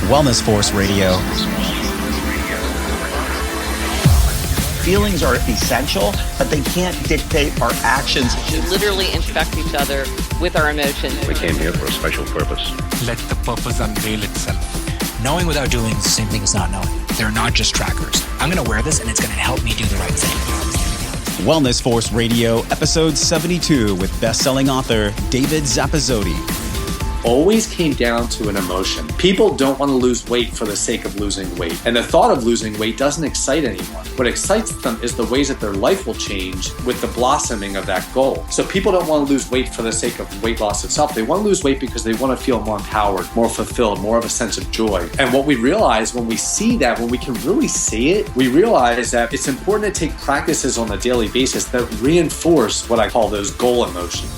Wellness Force Radio. Feelings are essential, but they can't dictate our actions. We literally infect each other with our emotions. We came here for a special purpose. Let the purpose unveil itself. Knowing without doing is the same thing as not knowing. They're not just trackers. I'm going to wear this and it's going to help me do the right thing. Wellness Force Radio, episode 72 with best-selling author David Zappasodi. Always came down to an emotion. People don't want to lose weight for the sake of losing weight. And the thought of losing weight doesn't excite anyone. What excites them is the ways that their life will change with the blossoming of that goal. So people don't want to lose weight for the sake of weight loss itself. They want to lose weight because they want to feel more empowered, more fulfilled, more of a sense of joy. And what we realize when we see that, when we can really see it, we realize that it's important to take practices on a daily basis that reinforce what I call those goal emotions.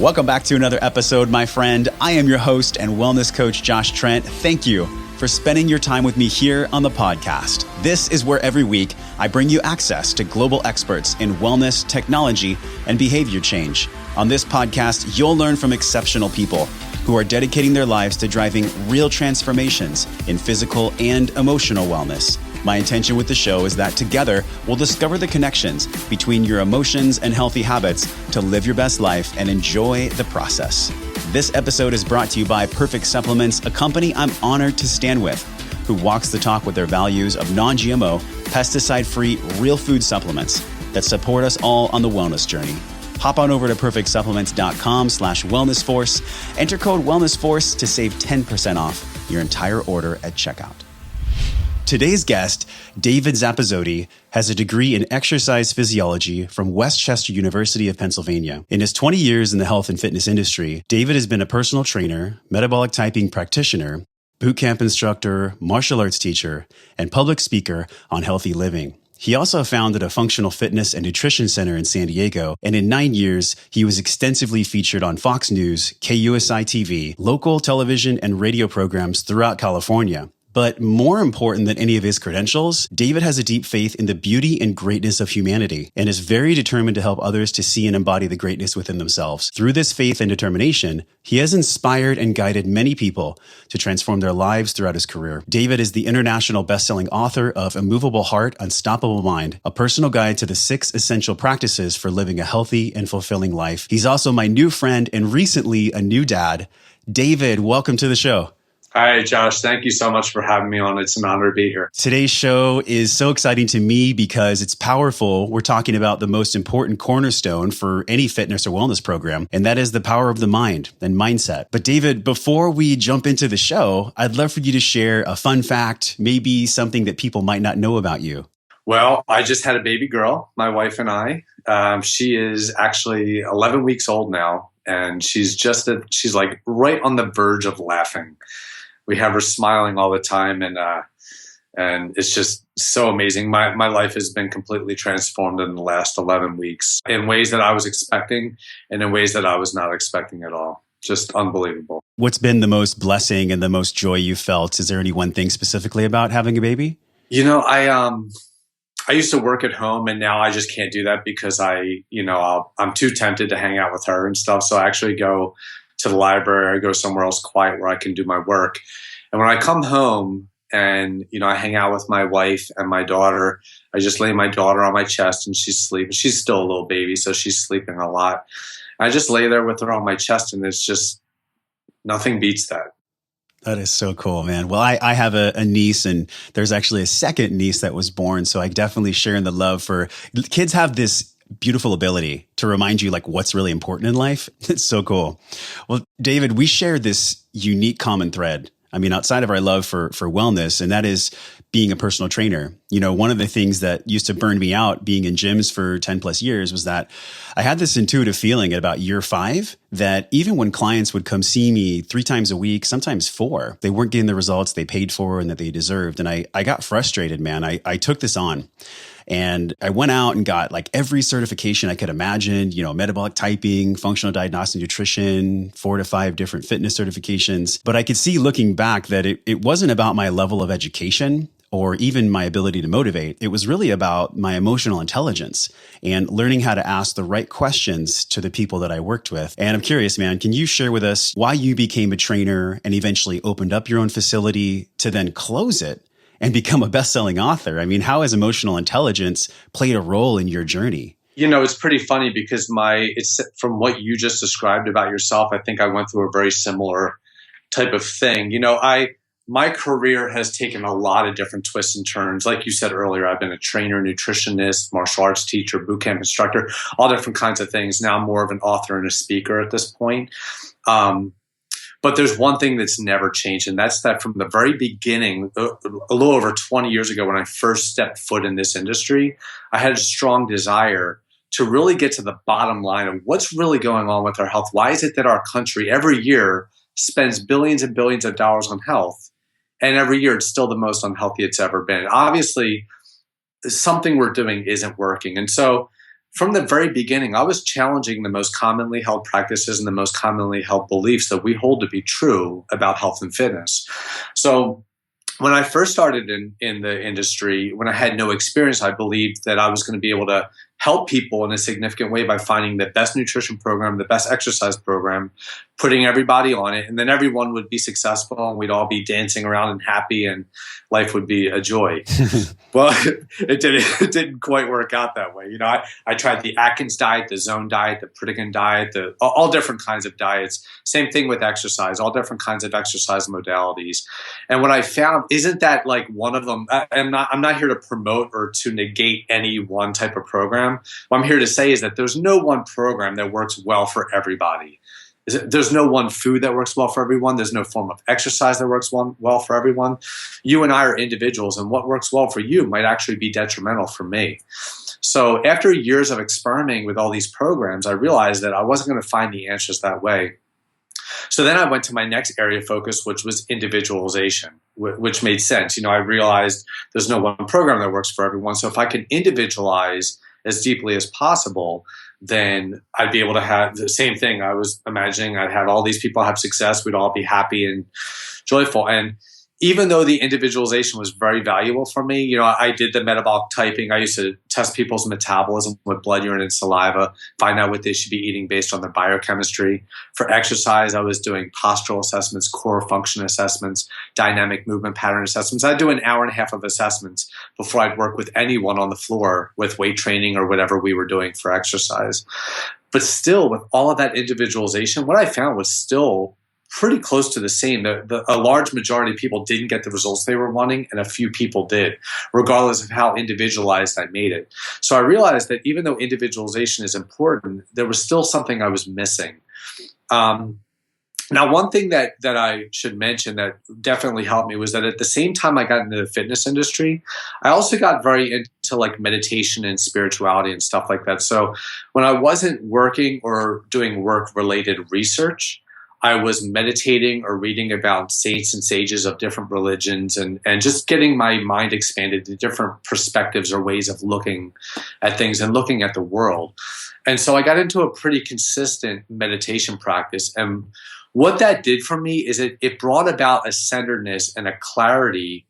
Welcome back to another episode, my friend. I am your host and wellness coach, Josh Trent. Thank you for spending your time with me here on the podcast. This is where every week I bring you access to global experts in wellness, technology, and behavior change. On this podcast, you'll learn from exceptional people who are dedicating their lives to driving real transformations in physical and emotional wellness. My intention with the show is that together we'll discover the connections between your emotions and healthy habits to live your best life and enjoy the process. This episode is brought to you by Perfect Supplements, a company I'm honored to stand with, who walks the talk with their values of non-GMO, pesticide-free, real food supplements that support us all on the wellness journey. Hop on over to perfectsupplements.com/wellnessforce. Enter code wellnessforce to save 10% off your entire order at checkout. Today's guest, David Zappasodi, has a degree in exercise physiology from West Chester University of Pennsylvania. In his 20 years in the health and fitness industry, David has been a personal trainer, metabolic typing practitioner, boot camp instructor, martial arts teacher, and public speaker on healthy living. He also founded a functional fitness and nutrition center in San Diego, and in 9 years, he was extensively featured on Fox News, KUSI TV, local television and radio programs throughout California. But more important than any of his credentials, David has a deep faith in the beauty and greatness of humanity and is very determined to help others to see and embody the greatness within themselves. Through this faith and determination, he has inspired and guided many people to transform their lives throughout his career. David is the international best-selling author of Immovable Heart Unstoppable Mind, a personal guide to the 6 essential practices for living a healthy and fulfilling life. He's also my new friend and recently a new dad. David, welcome to the show. Hi, Josh. Thank you so much for having me on. It's an honor to be here. Today's show is so exciting to me because it's powerful. We're talking about the most important cornerstone for any fitness or wellness program, and that is the power of the mind and mindset. But David, before we jump into the show, I'd love for you to share a fun fact, maybe something that people might not know about you. Well, I just had a baby girl, my wife and I. She is actually 11 weeks old now, and she's like right on the verge of laughing. We have her smiling all the time, and it's just so amazing. My life has been completely transformed in the last 11 weeks in ways that I was expecting and in ways that I was not expecting at all. Just unbelievable. What's been the most blessing and the most joy you felt? Is there any one thing specifically about having a baby? You know, I used to work at home, and now I just can't do that because I'm too tempted to hang out with her and stuff. So I actually go to the library, I go somewhere else quiet where I can do my work. And when I come home and, I hang out with my wife and my daughter, I just lay my daughter on my chest and she's sleeping. She's still a little baby, so she's sleeping a lot. I just lay there with her on my chest, and it's just, nothing beats that. That is so cool, man. Well, I have a niece, and there's actually a second niece that was born. So I definitely share in the love for kids. Have this beautiful ability to remind you like what's really important in life. It's so cool. Well, David, we share this unique common thread. I mean, outside of our love for wellness, and that is being a personal trainer. One of the things that used to burn me out being in gyms for 10 plus years was that I had this intuitive feeling at about year 5 that even when clients would come see me 3 times a week, sometimes 4, they weren't getting the results they paid for and that they deserved. And I got frustrated, man. I took this on. And I went out and got like every certification I could imagine, metabolic typing, functional diagnostic nutrition, 4 to 5 different fitness certifications. But I could see looking back that it wasn't about my level of education or even my ability to motivate. It was really about my emotional intelligence and learning how to ask the right questions to the people that I worked with. And I'm curious, man, can you share with us why you became a trainer and eventually opened up your own facility to then close it and become a best-selling author? I mean, how has emotional intelligence played a role in your journey? You know, it's pretty funny because it's from what you just described about yourself, I think I went through a very similar type of thing. You know, my career has taken a lot of different twists and turns. Like you said earlier, I've been a trainer, nutritionist, martial arts teacher, boot camp instructor, all different kinds of things. Now I'm more of an author and a speaker at this point. But there's one thing that's never changed, and that's that from the very beginning, a little over 20 years ago when I first stepped foot in this industry, I had a strong desire to really get to the bottom line of what's really going on with our health. Why is it that our country every year spends billions and billions of dollars on health, and every year it's still the most unhealthy it's ever been? Obviously, something we're doing isn't working. And so from the very beginning, I was challenging the most commonly held practices and the most commonly held beliefs that we hold to be true about health and fitness. So when I first started in the industry, when I had no experience, I believed that I was going to be able to help people in a significant way by finding the best nutrition program, the best exercise program, putting everybody on it, and then everyone would be successful and we'd all be dancing around and happy and life would be a joy. Well, it didn't quite work out that way. You know, I tried the Atkins diet, the Zone diet, the Pritikin diet, all different kinds of diets. Same thing with exercise, all different kinds of exercise modalities. And what I found isn't that like one of them. I'm not here to promote or to negate any one type of program. What I'm here to say is that there's no one program that works well for everybody. There's no one food that works well for everyone. There's no form of exercise that works well for everyone. You and I are individuals, and what works well for you might actually be detrimental for me. So after years of experimenting with all these programs, I realized that I wasn't going to find the answers that way. So then I went to my next area of focus, which was individualization, which made sense. You know, I realized there's no one program that works for everyone. So if I can individualize as deeply as possible, then I'd be able to have the same thing. I was imagining I'd have all these people have success. We'd all be happy and joyful. And even though the individualization was very valuable for me, you know, I did the metabolic typing. I used to test people's metabolism with blood, urine, and saliva, find out what they should be eating based on their biochemistry. For exercise, I was doing postural assessments, core function assessments, dynamic movement pattern assessments. I'd do an hour and a half of assessments before I'd work with anyone on the floor with weight training or whatever we were doing for exercise. But still, with all of that individualization, what I found was still pretty close to the same. A large majority of people didn't get the results they were wanting, and a few people did, regardless of how individualized I made it. So I realized that even though individualization is important, there was still something I was missing. Now, one thing that I should mention that definitely helped me was that at the same time I got into the fitness industry, I also got very into like meditation and spirituality and stuff like that. So when I wasn't working or doing work-related research, I was meditating or reading about saints and sages of different religions and just getting my mind expanded to different perspectives or ways of looking at things and looking at the world. And so I got into a pretty consistent meditation practice. And what that did for me is it brought about a centeredness and a clarity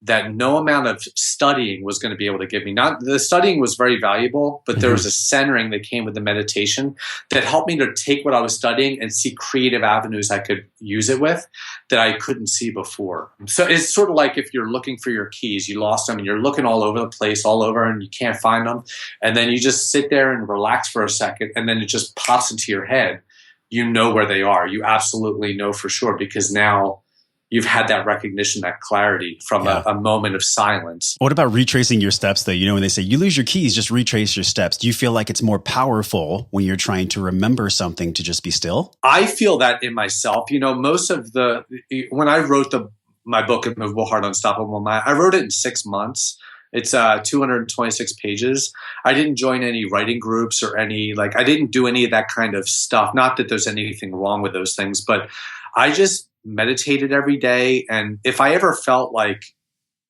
that no amount of studying was going to be able to give me. Not the studying was very valuable, but there was a centering that came with the meditation that helped me to take what I was studying and see creative avenues I could use it with that I couldn't see before. So it's sort of like if you're looking for your keys, you lost them and you're looking all over the place, all over, and you can't find them. And then you just sit there and relax for a second, and then it just pops into your head. You know where they are. You absolutely know for sure because now you've had that recognition, that clarity from a moment of silence. What about retracing your steps though? You know, when they say you lose your keys, just retrace your steps. Do you feel like it's more powerful when you're trying to remember something to just be still? I feel that in myself. You know, when I wrote my book, Immovable Heart Unstoppable Mind, I wrote it in 6 months. It's 226 pages. I didn't join any writing groups or I didn't do any of that kind of stuff. Not that there's anything wrong with those things, but I just meditated every day. And if I ever felt like,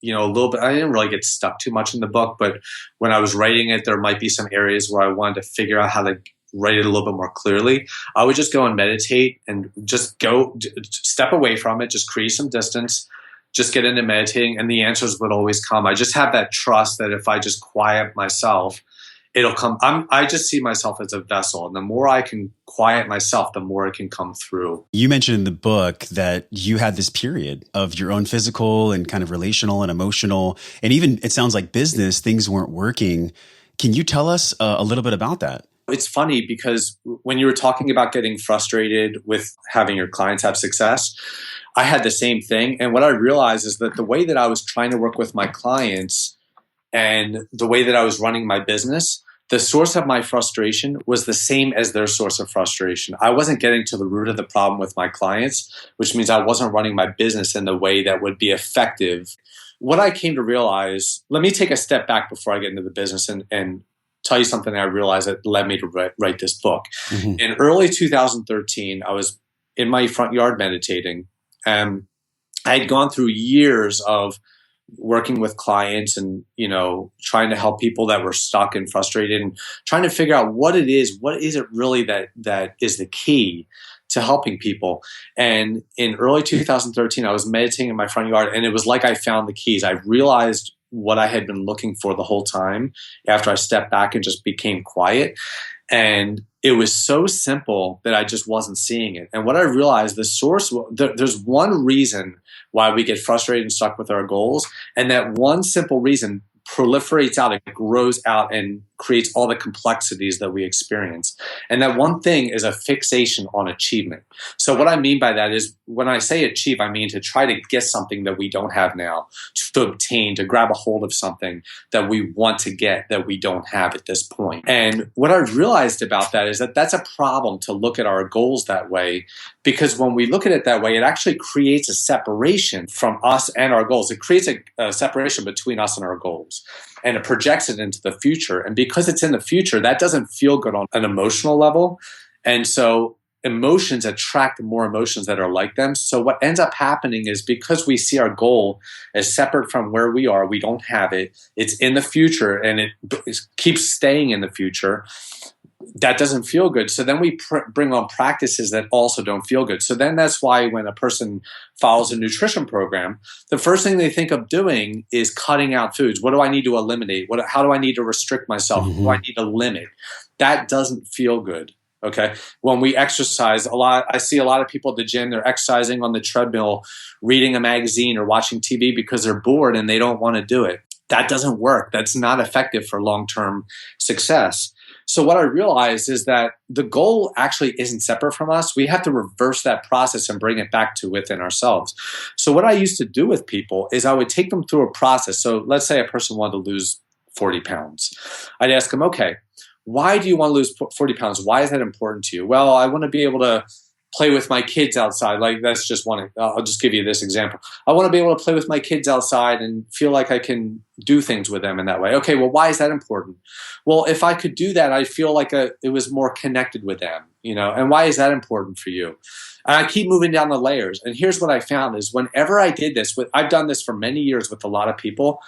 you know, a little bit, I didn't really get stuck too much in the book, but when I was writing it, there might be some areas where I wanted to figure out how to write it a little bit more clearly. I would just go and meditate and just go step away from it, just create some distance, just get into meditating and the answers would always come. I just have that trust that if I just quiet myself, it'll come. I just see myself as a vessel. And the more I can quiet myself, the more it can come through. You mentioned in the book that you had this period of your own physical and kind of relational and emotional, and even it sounds like business, things weren't working. Can you tell us a little bit about that? It's funny because when you were talking about getting frustrated with having your clients have success, I had the same thing. And what I realized is that the way that I was trying to work with my clients and the way that I was running my business, the source of my frustration was the same as their source of frustration. I wasn't getting to the root of the problem with my clients, which means I wasn't running my business in the way that would be effective. What I came to realize, let me take a step back before I get into the business and tell you something that I realized that led me to write this book. Mm-hmm. In early 2013, I was in my front yard meditating, and I had gone through years of working with clients and, trying to help people that were stuck and frustrated and trying to figure out what it is it really that is the key to helping people. And in early 2013, I was meditating in my front yard, and it was like I found the keys. I realized what I had been looking for the whole time after I stepped back and just became quiet. And it was so simple that I just wasn't seeing it. And what I realized, the source, there's one reason why we get frustrated and stuck with our goals. And that one simple reason proliferates out, it grows out and creates all the complexities that we experience. And that one thing is a fixation on achievement. So what I mean by that is when I say achieve, I mean to try to get something that we don't have now, to obtain, to grab a hold of something that we want to get that we don't have at this point. And what I realized about that is that that's a problem to look at our goals that way, because when we look at it that way, it actually creates a separation from us and our goals. It creates a separation between us and our goals. And it projects it into the future. And because it's in the future, that doesn't feel good on an emotional level. And so emotions attract more emotions that are like them. So what ends up happening is because we see our goal as separate from where we are, we don't have it, it's in the future, and it keeps staying in the future. That doesn't feel good. So then we bring on practices that also don't feel good. So then that's why when a person follows a nutrition program, the first thing they think of doing is cutting out foods. What do I need to eliminate? How do I need to restrict myself? What do I need to limit? That doesn't feel good. Okay. When we exercise I see a lot of people at the gym, they're exercising on the treadmill, reading a magazine or watching TV because they're bored and they don't want to do it. That doesn't work. That's not effective for long-term success. So what I realized is that the goal actually isn't separate from us. We have to reverse that process and bring it back to within ourselves. So what I used to do with people is I would take them through a process. So let's say a person wanted to lose 40 pounds. I'd ask them, okay, why do you want to lose 40 pounds? Why is that important to you? Well, I want to be able to play with my kids outside. Like that's just one. I'll just give you this example. I want to be able to play with my kids outside and feel like I can do things with them in that way. Okay, well, why is that important? Well, if I could do that, I feel like it was more connected with them, and why is that important for you? And I keep moving down the layers. And here's what I found is whenever I did this, I've done this for many years with a lot of people.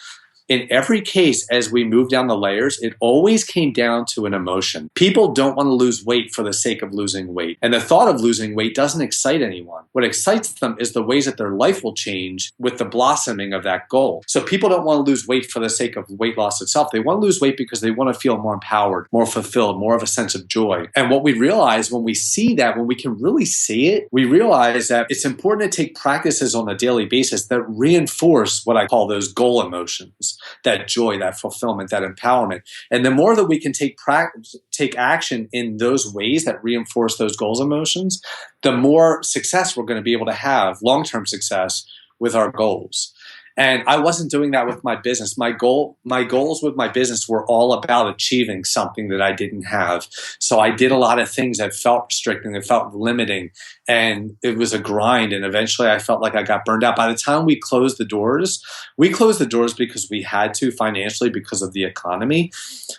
In every case, as we move down the layers, it always came down to an emotion. People don't want to lose weight for the sake of losing weight. And the thought of losing weight doesn't excite anyone. What excites them is the ways that their life will change with the blossoming of that goal. So people don't want to lose weight for the sake of weight loss itself. They want to lose weight because they want to feel more empowered, more fulfilled, more of a sense of joy. And what we realize when we see that, when we can really see it, we realize that it's important to take practices on a daily basis that reinforce what I call those goal emotions. That joy, that fulfillment, that empowerment. And the more that we can take action in those ways that reinforce those goals emotions, the more success we're going to be able to have, long-term success with our goals. And I wasn't doing that with my business. My goals with my business were all about achieving something that I didn't have. So I did a lot of things that felt restricting, that felt limiting, and it was a grind. And eventually I felt like I got burned out. By the time we closed the doors because we had to financially because of the economy.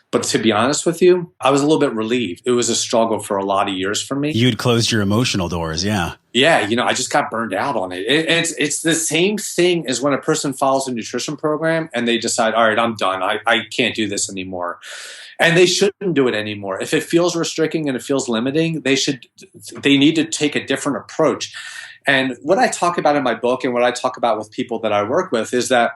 But to be honest with you, I was a little bit relieved. It was a struggle for a lot of years for me. You'd closed your emotional doors, yeah. Yeah, I just got burned out on it. It's the same thing as when a person follows a nutrition program and they decide, all right, I'm done. I can't do this anymore. And they shouldn't do it anymore. If it feels restricting and it feels limiting, they need to take a different approach. And what I talk about in my book and what I talk about with people that I work with is that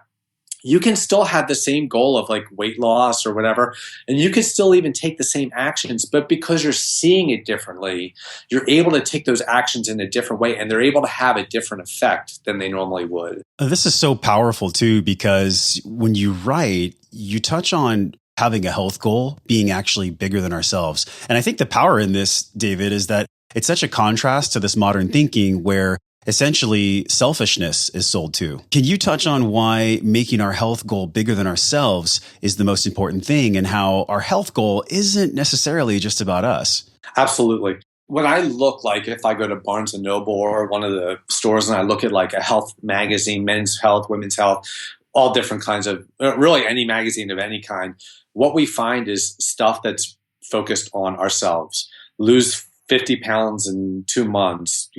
you can still have the same goal of like weight loss or whatever, and you can still even take the same actions, but because you're seeing it differently, you're able to take those actions in a different way, and they're able to have a different effect than they normally would. This is so powerful too, because when you write, you touch on having a health goal being actually bigger than ourselves. And I think the power in this, David, is that it's such a contrast to this modern thinking where essentially selfishness is sold to. Can you touch on why making our health goal bigger than ourselves is the most important thing, and how our health goal isn't necessarily just about us? Absolutely. When I look, like if I go to Barnes & Noble or one of the stores and I look at like a health magazine, men's health, women's health, all different kinds of, really any magazine of any kind, what we find is stuff that's focused on ourselves. Lose 50 pounds in 2 months,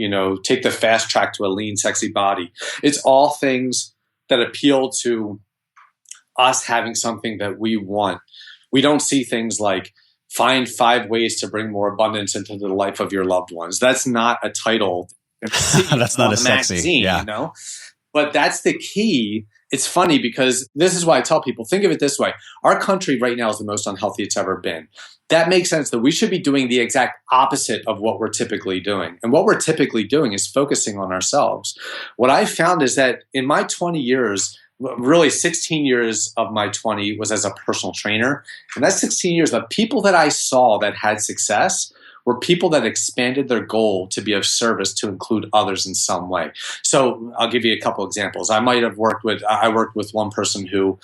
take the fast track to a lean, sexy body. It's all things that appeal to us having something that we want. We don't see things like find 5 ways to bring more abundance into the life of your loved ones. That's not a title. That's not a sexy, magazine, But that's the key. It's funny because this is why I tell people, think of it this way. Our country right now is the most unhealthy it's ever been. That makes sense that we should be doing the exact opposite of what we're typically doing. And what we're typically doing is focusing on ourselves. What I found is that in my 20 years, really 16 years of my 20 was as a personal trainer. And that 16 years, the people that I saw that had success were people that expanded their goal to be of service to include others in some way. So I'll give you a couple examples. I worked with one person who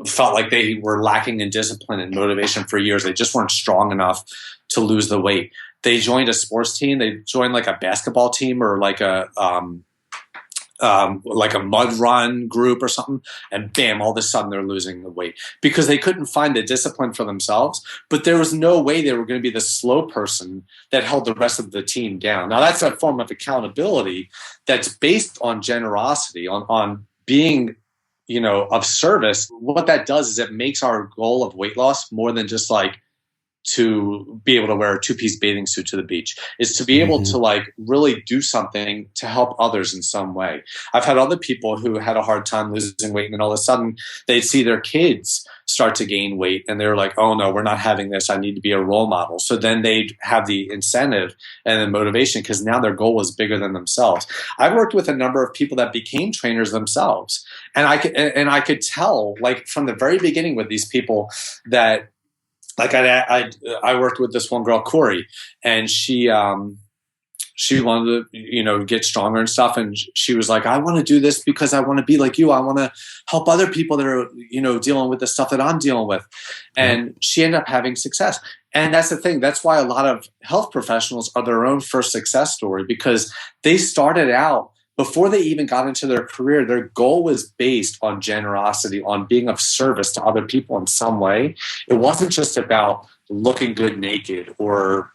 felt like they were lacking in discipline and motivation for years. They just weren't strong enough to lose the weight. They joined a sports team. They joined like a basketball team or like a mud run group or something, and bam, all of a sudden they're losing the weight because they couldn't find the discipline for themselves, but there was no way they were going to be the slow person that held the rest of the team down. Now that's a form of accountability that's based on generosity, on being, of service. What that does is it makes our goal of weight loss more than just like to be able to wear a 2-piece bathing suit to the beach. Is to be able to like really do something to help others in some way. I've had other people who had a hard time losing weight, and then all of a sudden they'd see their kids start to gain weight and they're like, oh no, we're not having this. I need to be a role model. So then they'd have the incentive and the motivation because now their goal was bigger than themselves. I've worked with a number of people that became trainers themselves. And I could tell like from the very beginning with these people that like I worked with this one girl, Corey, and she wanted to, get stronger and stuff. And she was like, I want to do this because I want to be like you. I want to help other people that are, dealing with the stuff that I'm dealing with. And she ended up having success. And that's the thing. That's why a lot of health professionals are their own first success story, because they started out before they even got into their career, their goal was based on generosity, on being of service to other people in some way. It wasn't just about looking good naked or,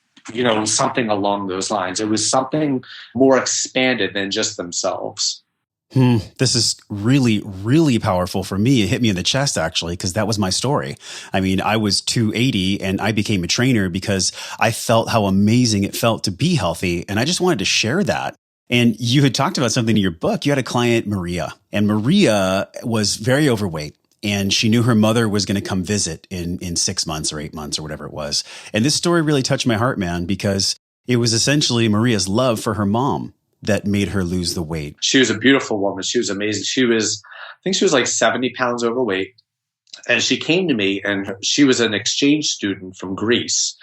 something along those lines. It was something more expanded than just themselves. This is really, really powerful for me. It hit me in the chest, actually, because that was my story. I mean, I was 280 and I became a trainer because I felt how amazing it felt to be healthy. And I just wanted to share that. And you had talked about something in your book. You had a client, Maria, and Maria was very overweight. And she knew her mother was going to come visit in 6 months or 8 months or whatever it was. And this story really touched my heart, man, because it was essentially Maria's love for her mom that made her lose the weight. She was a beautiful woman. She was amazing. I think she was like 70 pounds overweight. And she came to me, and she was an exchange student from Greece.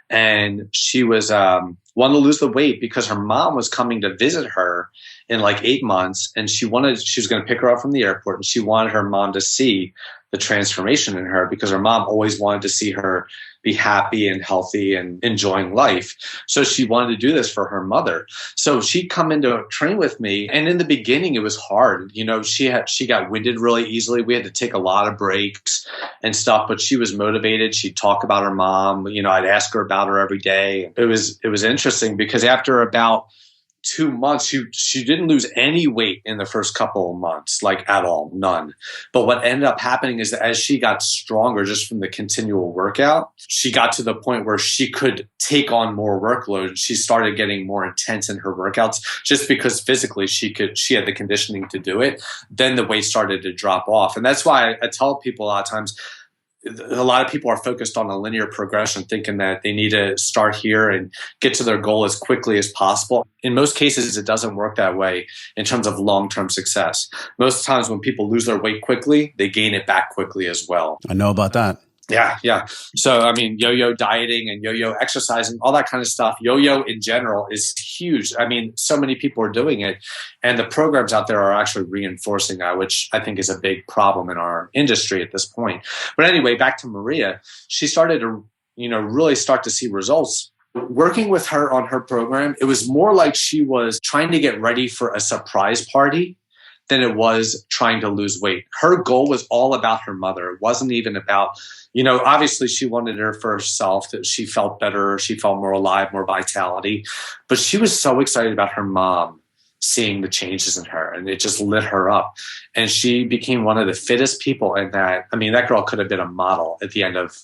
And she was wanted to lose the weight because her mom was coming to visit her in like 8 months. And she was going to pick her up from the airport. And she wanted her mom to see the transformation in her because her mom always wanted to see her be happy and healthy and enjoying life. So she wanted to do this for her mother. So she'd come in to train with me. And in the beginning, it was hard. She got winded really easily. We had to take a lot of breaks and stuff, but she was motivated. She'd talk about her mom. I'd ask her about her every day. It was interesting because after about 2 months, she didn't lose any weight in the first couple of months, like at all, none. But what ended up happening is that as she got stronger just from the continual workout, she got to the point where she could take on more workload. She started getting more intense in her workouts just because physically she had the conditioning to do it. Then the weight started to drop off. And that's why I tell people a lot of times, a lot of people are focused on a linear progression, thinking that they need to start here and get to their goal as quickly as possible. In most cases, it doesn't work that way in terms of long-term success. Most times when people lose their weight quickly, they gain it back quickly as well. I know about that. Yeah. So, I mean, yo-yo dieting and yo-yo exercising, all that kind of stuff. Yo-yo in general is huge. I mean, so many people are doing it, and the programs out there are actually reinforcing that, which I think is a big problem in our industry at this point. But anyway, back to Maria. She started to, really start to see results. Working with her on her program, it was more like she was trying to get ready for a surprise party than it was trying to lose weight. Her goal was all about her mother. It wasn't even about, obviously she wanted her for herself, that she felt better, she felt more alive, more vitality. But she was so excited about her mom seeing the changes in her, and it just lit her up. And she became one of the fittest people in that. I mean, that girl could have been a model at the end of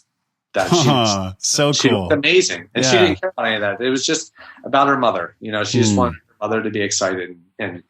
that. She was amazing. And she didn't care about any of that. It was just about her mother. She just wanted her mother to be excited. And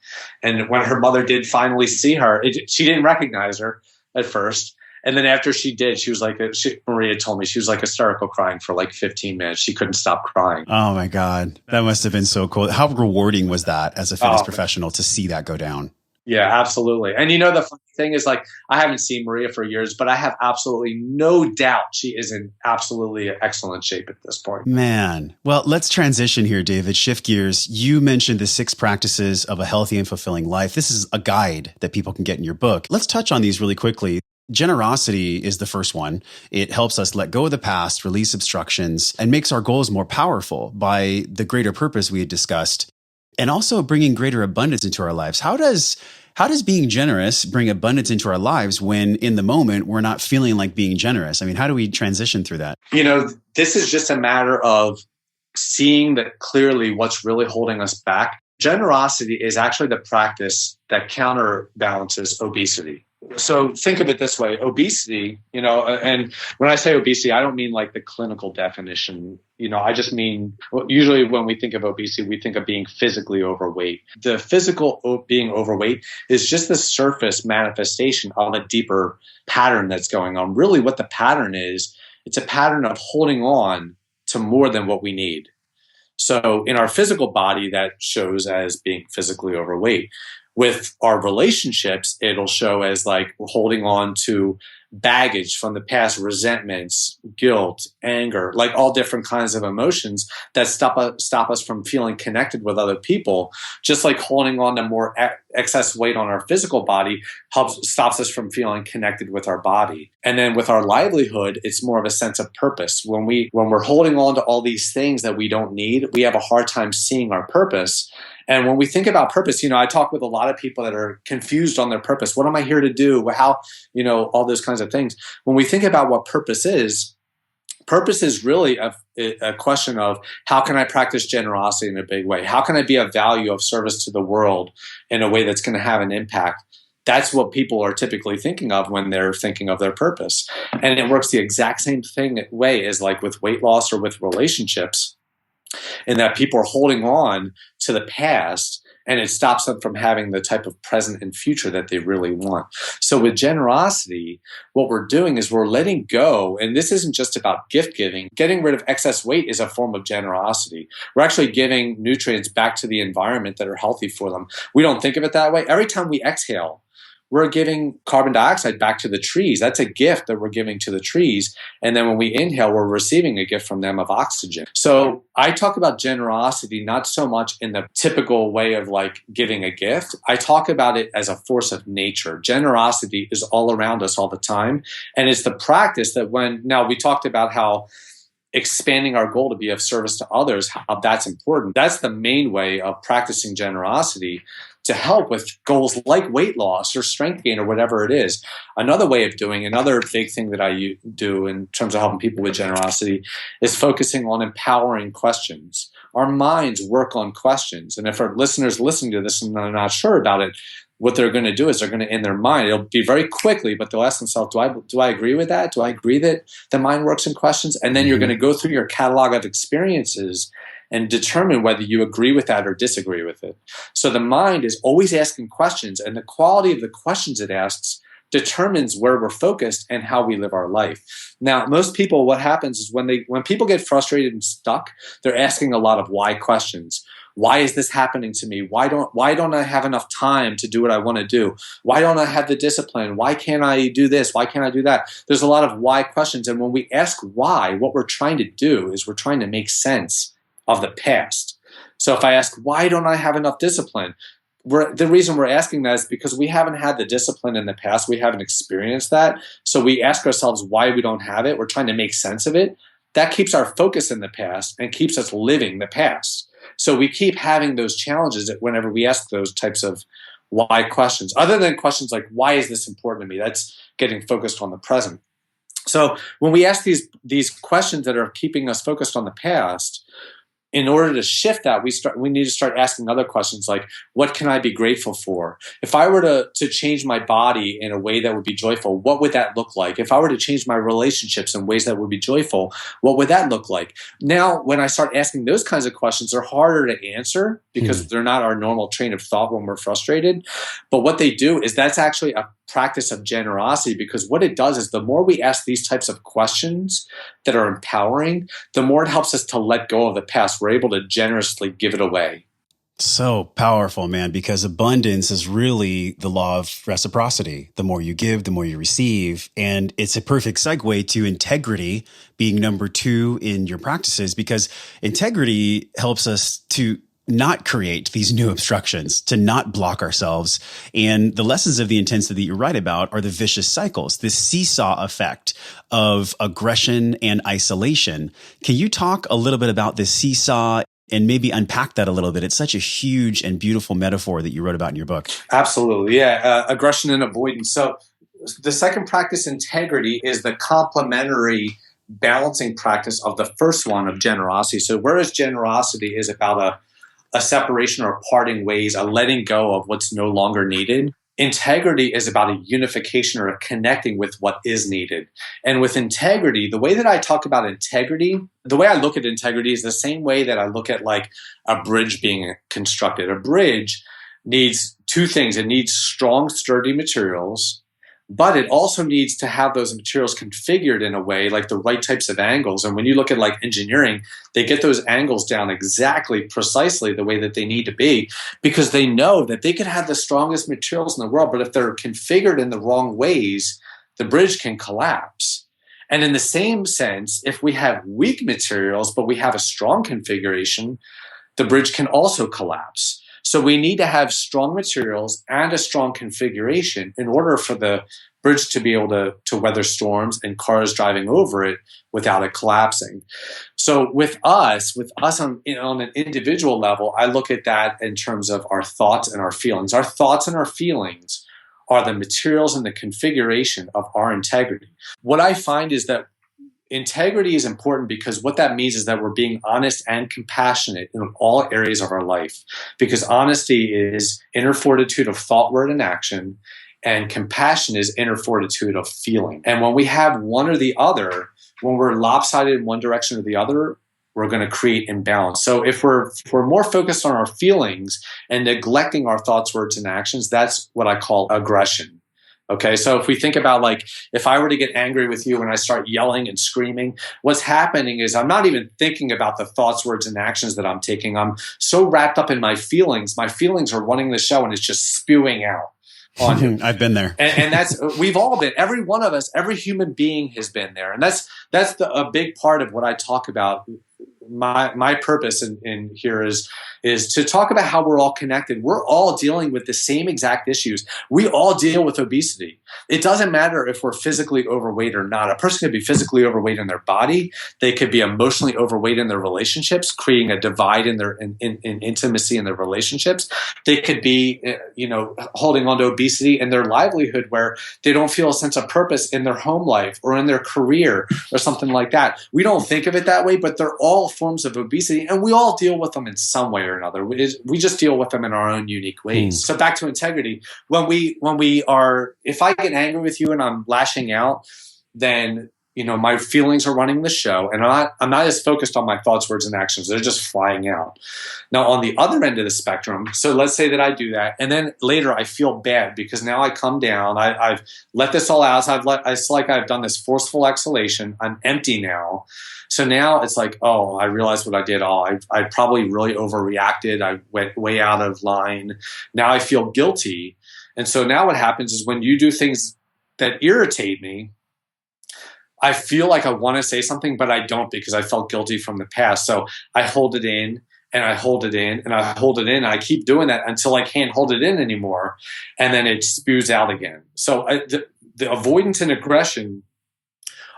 when her mother did finally see her, she didn't recognize her at first. And then after she did, she was like, Maria told me she was like hysterical crying for like 15 minutes. She couldn't stop crying. Oh my God. That must have been so cool. How rewarding was that as a fitness professional to see that go down? Yeah, absolutely. And the funny thing is, like, I haven't seen Maria for years, but I have absolutely no doubt she is in absolutely excellent shape at this point. Man. Well, let's transition here, David. Shift gears. You mentioned the 6 practices of a healthy and fulfilling life. This is a guide that people can get in your book. Let's touch on these really quickly. Generosity is the first one. It helps us let go of the past, release obstructions, and makes our goals more powerful by the greater purpose we had discussed, and also bringing greater abundance into our lives. How does being generous bring abundance into our lives when in the moment we're not feeling like being generous? I mean, how do we transition through that? This is just a matter of seeing that clearly what's really holding us back. Generosity is actually the practice that counterbalances obesity. So think of it this way, obesity, and when I say obesity, I don't mean like the clinical definition, I just mean, usually when we think of obesity, we think of being physically overweight. The physical being overweight is just the surface manifestation of a deeper pattern that's going on. Really what the pattern is, it's a pattern of holding on to more than what we need. So in our physical body, that shows as being physically overweight. With our relationships, it'll show as like we're holding on to baggage from the past, resentments, guilt, anger, like all different kinds of emotions that stop us from feeling connected with other people. Just like holding on to more excess weight on our physical body stops us from feeling connected with our body. And then with our livelihood, it's more of a sense of purpose. When we're holding on to all these things that we don't need, we have a hard time seeing our purpose. And when we think about purpose, I talk with a lot of people that are confused on their purpose. What am I here to do? How, all those kinds of things. When we think about what purpose is really a question of how can I practice generosity in a big way? How can I be of value, of service to the world in a way that's going to have an impact? That's what people are typically thinking of when they're thinking of their purpose. And it works the exact same way as like with weight loss or with relationships, in that people are holding on to the past and it stops them from having the type of present and future that they really want. So with generosity, what we're doing is we're letting go, and this isn't just about gift giving. Getting rid of excess weight is a form of generosity. We're actually giving nutrients back to the environment that are healthy for them. We don't think of it that way. Every time we exhale, we're giving carbon dioxide back to the trees. That's a gift that we're giving to the trees. And then when we inhale, we're receiving a gift from them of oxygen. So I talk about generosity not so much in the typical way of like giving a gift. I talk about it as a force of nature. Generosity is all around us all the time. And it's the practice that now we talked about how expanding our goal to be of service to others, how that's important. That's the main way of practicing generosity to help with goals like weight loss or strength gain or whatever it is. Another way of doing, another big thing that I do in terms of helping people with generosity is focusing on empowering questions. Our minds work on questions. And if our listeners listening to this and they're not sure about it, what they're going to do is they're going to, in their mind, it'll be very quickly, but they'll ask themselves, do I agree with that? Do I agree that the mind works in questions? And then you're going to go through your catalog of experiences and determine whether you agree with that or disagree with it. So the mind is always asking questions, and the quality of the questions it asks determines where we're focused and how we live our life. Now, most people, what happens is when people get frustrated and stuck, they're asking a lot of why questions. Why is this happening to me? Why don't I have enough time to do what I want to do? Why don't I have the discipline? Why can't I do this? Why can't I do that? There's a lot of why questions. And when we ask why, what we're trying to do is we're trying to make sense of the past. So if I ask, why don't I have enough discipline? The reason we're asking that is because we haven't had the discipline in the past. We haven't experienced that. So we ask ourselves why we don't have it. We're trying to make sense of it. That keeps our focus in the past and keeps us living the past. So we keep having those challenges whenever we ask those types of why questions, other than questions like, why is this important to me? That's getting focused on the present. So when we ask these questions that are keeping us focused on the past, in order to shift that, we need to start asking other questions like, what can I be grateful for? If I were to change my body in a way that would be joyful, what would that look like? If I were to change my relationships in ways that would be joyful, what would that look like? Now, when I start asking those kinds of questions, they're harder to answer because they're not our normal train of thought when we're frustrated. But what they do is that's actually a practice of generosity, because what it does is the more we ask these types of questions that are empowering, the more it helps us to let go of the past. We're able to generously give it away. So powerful, man, because abundance is really the law of reciprocity. The more you give, the more you receive. And it's a perfect segue to integrity being number 2 in your practices, because integrity helps us to not create these new obstructions, to not block ourselves. And the lessons of the intensity that you write about are the vicious cycles, this seesaw effect of aggression and isolation. Can you talk a little bit about this seesaw and maybe unpack that a little bit? It's such a huge and beautiful metaphor that you wrote about in your book. Absolutely. Yeah. Aggression and avoidance. So the second practice, integrity, is the complementary balancing practice of the first one of generosity. So whereas generosity is about a separation or parting ways, a letting go of what's no longer needed, integrity is about a unification or a connecting with what is needed. And with integrity, the way that I talk about integrity, the way I look at integrity is the same way that I look at like a bridge being constructed. A bridge needs 2 things. It needs strong, sturdy materials, but it also needs to have those materials configured in a way, like the right types of angles. And when you look at like engineering, they get those angles down exactly, precisely the way that they need to be, because they know that they could have the strongest materials in the world, but if they're configured in the wrong ways, the bridge can collapse. And in the same sense, if we have weak materials, but we have a strong configuration, the bridge can also collapse. So we need to have strong materials and a strong configuration in order for the bridge to be able to weather storms and cars driving over it without it collapsing. So with us on an individual level, I look at that in terms of our thoughts and our feelings. Our thoughts and our feelings are the materials and the configuration of our integrity. What I find is that integrity is important because what that means is that we're being honest and compassionate in all areas of our life. Because honesty is inner fortitude of thought, word, and action, and compassion is inner fortitude of feeling. And when we have one or the other, when we're lopsided in one direction or the other, we're going to create imbalance. So if we're more focused on our feelings and neglecting our thoughts, words, and actions, that's what I call aggression. Okay, so if we think about like, if I were to get angry with you and I start yelling and screaming, what's happening is I'm not even thinking about the thoughts, words, and actions that I'm taking. I'm so wrapped up in my feelings. My feelings are running the show and it's just spewing out on you. I've been there. And that's, we've all been, every one of us, every human being has been there. And that's a big part of what I talk about my purpose in here is to talk about how we're all connected. We're all dealing with the same exact issues. We all deal with obesity. It doesn't matter if we're physically overweight or not. A person could be physically overweight in their body. They could be emotionally overweight in their relationships, creating a divide in their in intimacy in their relationships. They could be, holding on to obesity in their livelihood, where they don't feel a sense of purpose in their home life or in their career or something like that. We don't think of it that way, but they're all forms of obesity, and we all deal with them in some way or another. We just deal with them in our own unique ways. So back to integrity. If I get angry with you and I'm lashing out, then my feelings are running the show, and I'm not as focused on my thoughts, words, and actions. They're just flying out. Now, on the other end of the spectrum, so let's say that I do that, and then later I feel bad because now I come down. I've let this all out. It's like I've done this forceful exhalation. I'm empty now. So now it's like, oh, I realized what I did. Oh, I probably really overreacted. I went way out of line. Now I feel guilty. And so now what happens is when you do things that irritate me, I feel like I want to say something, but I don't because I felt guilty from the past. So I hold it in and I hold it in and I hold it in. And I keep doing that until I can't hold it in anymore. And then it spews out again. So the avoidance and aggression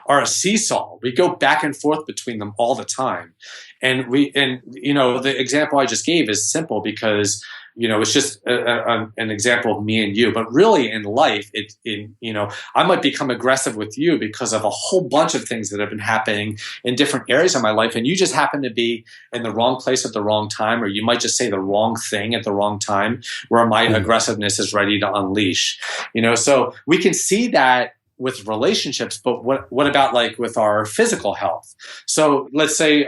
are a seesaw. We go back and forth between them all the time. And the example I just gave is simple because, it's just an example of me and you. But really in life, I might become aggressive with you because of a whole bunch of things that have been happening in different areas of my life. And you just happen to be in the wrong place at the wrong time, or you might just say the wrong thing at the wrong time where my aggressiveness is ready to unleash. So we can see that with relationships, but what about like with our physical health? So let's say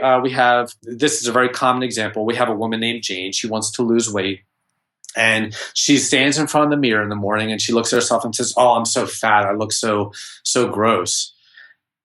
this is a very common example. We have a woman named Jane. She wants to lose weight. And she stands in front of the mirror in the morning and she looks at herself and says, oh, I'm so fat. I look so gross,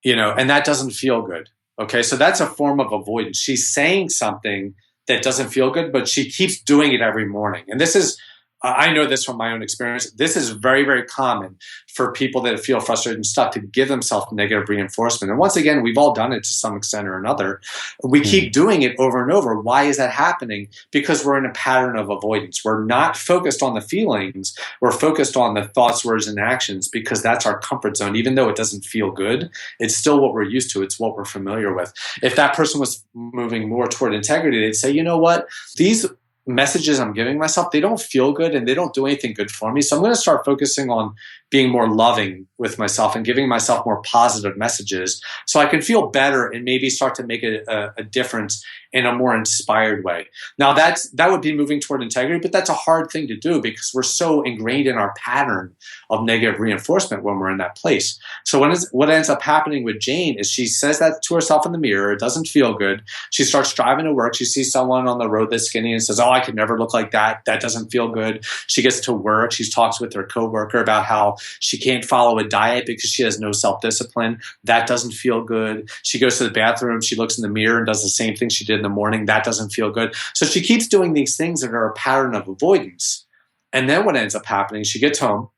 and that doesn't feel good. Okay. So that's a form of avoidance. She's saying something that doesn't feel good, but she keeps doing it every morning. And this is, I know this from my own experience. This is very, very common for people that feel frustrated and stuck to give themselves negative reinforcement. And once again, we've all done it to some extent or another. We keep doing it over and over. Why is that happening? Because we're in a pattern of avoidance. We're not focused on the feelings. We're focused on the thoughts, words, and actions because that's our comfort zone. Even though it doesn't feel good, it's still what we're used to. It's what we're familiar with. If that person was moving more toward integrity, they'd say, you know what? These messages I'm giving myself, they don't feel good and they don't do anything good for me. So I'm going to start focusing on being more loving with myself and giving myself more positive messages so I can feel better and maybe start to make a difference in a more inspired way. Now that would be moving toward integrity, but that's a hard thing to do because we're so ingrained in our pattern of negative reinforcement when we're in that place. So what ends up happening with Jane is she says that to herself in the mirror. It doesn't feel good. She starts driving to work. She sees someone on the road that's skinny and says, oh, I could never look like that. That doesn't feel good. She gets to work. She talks with her coworker about how she can't follow a diet because she has no self-discipline. That doesn't feel good. She goes to the bathroom. She looks in the mirror and does the same thing she did in the morning. That doesn't feel good. So she keeps doing these things that are a pattern of avoidance. And then what ends up happening, she gets home.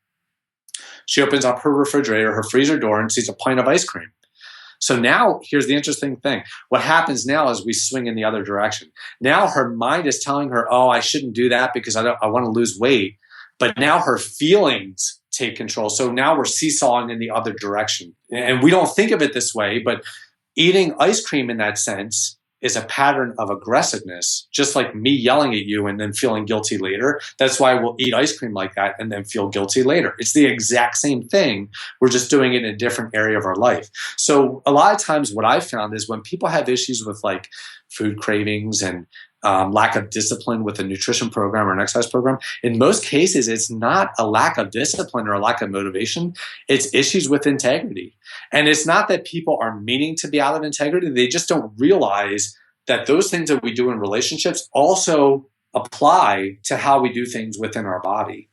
She opens up her refrigerator, her freezer door, and sees a pint of ice cream. So now here's the interesting thing. What happens now is we swing in the other direction. Now her mind is telling her, oh, I shouldn't do that because I want to lose weight. But now her feelings take control. So now we're seesawing in the other direction. And we don't think of it this way, but eating ice cream in that sense is a pattern of aggressiveness, just like me yelling at you and then feeling guilty later. That's why we'll eat ice cream like that and then feel guilty later. It's the exact same thing. We're just doing it in a different area of our life. So a lot of times what I've found is when people have issues with like food cravings and lack of discipline with a nutrition program or an exercise program, in most cases, it's not a lack of discipline or a lack of motivation. It's issues with integrity. And it's not that people are meaning to be out of integrity. They just don't realize that those things that we do in relationships also apply to how we do things within our body.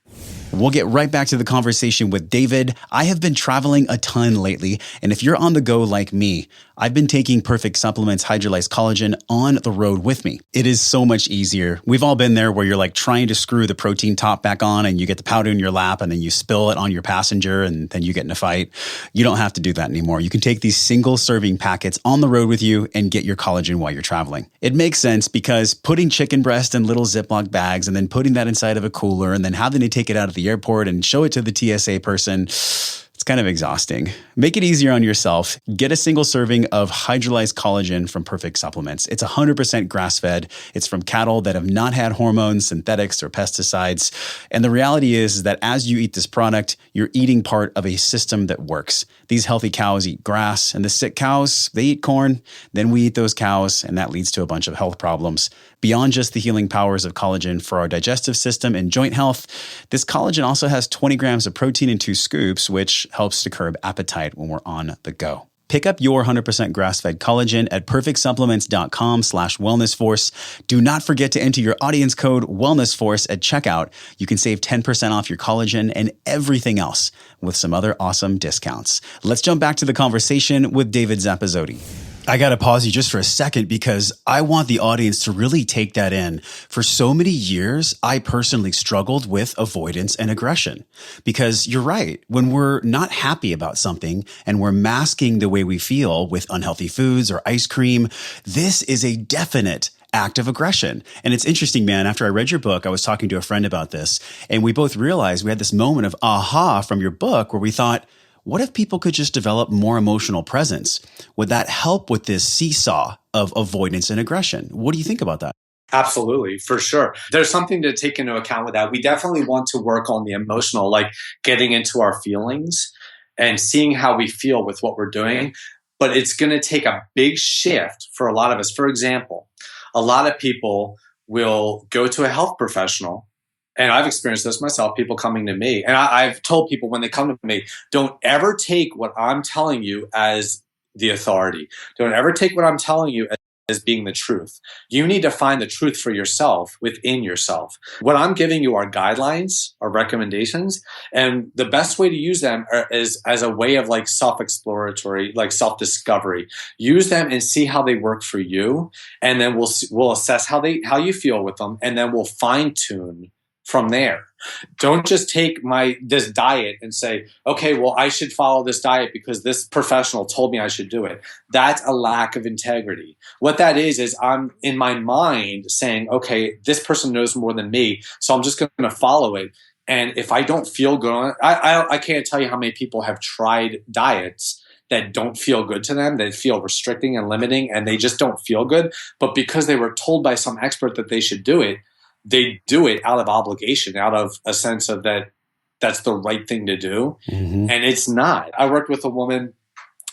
We'll get right back to the conversation with David. I have been traveling a ton lately, and if you're on the go like me, I've been taking Perfect Supplement's hydrolyzed collagen on the road with me. It is so much easier. We've all been there where you're like trying to screw the protein top back on and you get the powder in your lap and then you spill it on your passenger and then you get in a fight. You don't have to do that anymore. You can take these single serving packets on the road with you and get your collagen while you're traveling. It makes sense because putting chicken breast in little Ziploc bags and then putting that inside of a cooler and then having to take it out of the airport and show it to the TSA person, it's kind of exhausting. Make it easier on yourself. Get a single serving of hydrolyzed collagen from Perfect Supplements. It's 100% grass-fed. It's from cattle that have not had hormones, synthetics, or pesticides. And the reality is that as you eat this product, you're eating part of a system that works. These healthy cows eat grass, and the sick cows, they eat corn. Then we eat those cows, and that leads to a bunch of health problems. Beyond just the healing powers of collagen for our digestive system and joint health, this collagen also has 20 grams of protein in 2 scoops, which helps to curb appetite when we're on the go. Pick up your 100% grass-fed collagen at perfectsupplements.com/wellnessforce. Do not forget to enter your audience code wellnessforce at checkout. You can save 10% off your collagen and everything else with some other awesome discounts. Let's jump back to the conversation with David Zappasodi. I got to pause you just for a second because I want the audience to really take that in. For so many years, I personally struggled with avoidance and aggression because you're right. When we're not happy about something and we're masking the way we feel with unhealthy foods or ice cream, this is a definite act of aggression. And it's interesting, man. After I read your book, I was talking to a friend about this and we both realized we had this moment of aha from your book where we thought, what if people could just develop more emotional presence? Would that help with this seesaw of avoidance and aggression? What do you think about that? Absolutely, for sure. There's something to take into account with that. We definitely want to work on the emotional, like getting into our feelings and seeing how we feel with what we're doing. But it's going to take a big shift for a lot of us. For example, a lot of people will go to a health professional. And I've experienced this myself, people coming to me. And I've told people when they come to me, don't ever take what I'm telling you as the authority. Don't ever take what I'm telling you as being the truth. You need to find the truth for yourself within yourself. What I'm giving you are guidelines, are recommendations. And the best way to use them is as a way of like self-exploratory, like self-discovery. Use them and see how they work for you. And then we'll assess how you feel with them. And then we'll fine tune from there. Don't just take this diet and say, okay, well, I should follow this diet because this professional told me I should do it. That's a lack of integrity. What that is I'm in my mind saying, okay, this person knows more than me, so I'm just going to follow it. And if I don't feel good on it, I can't tell you how many people have tried diets that don't feel good to them, that feel restricting and limiting, and they just don't feel good. But because they were told by some expert that they should do it, they do it out of obligation, out of a sense of that's the right thing to do. Mm-hmm. And it's not. I worked with a woman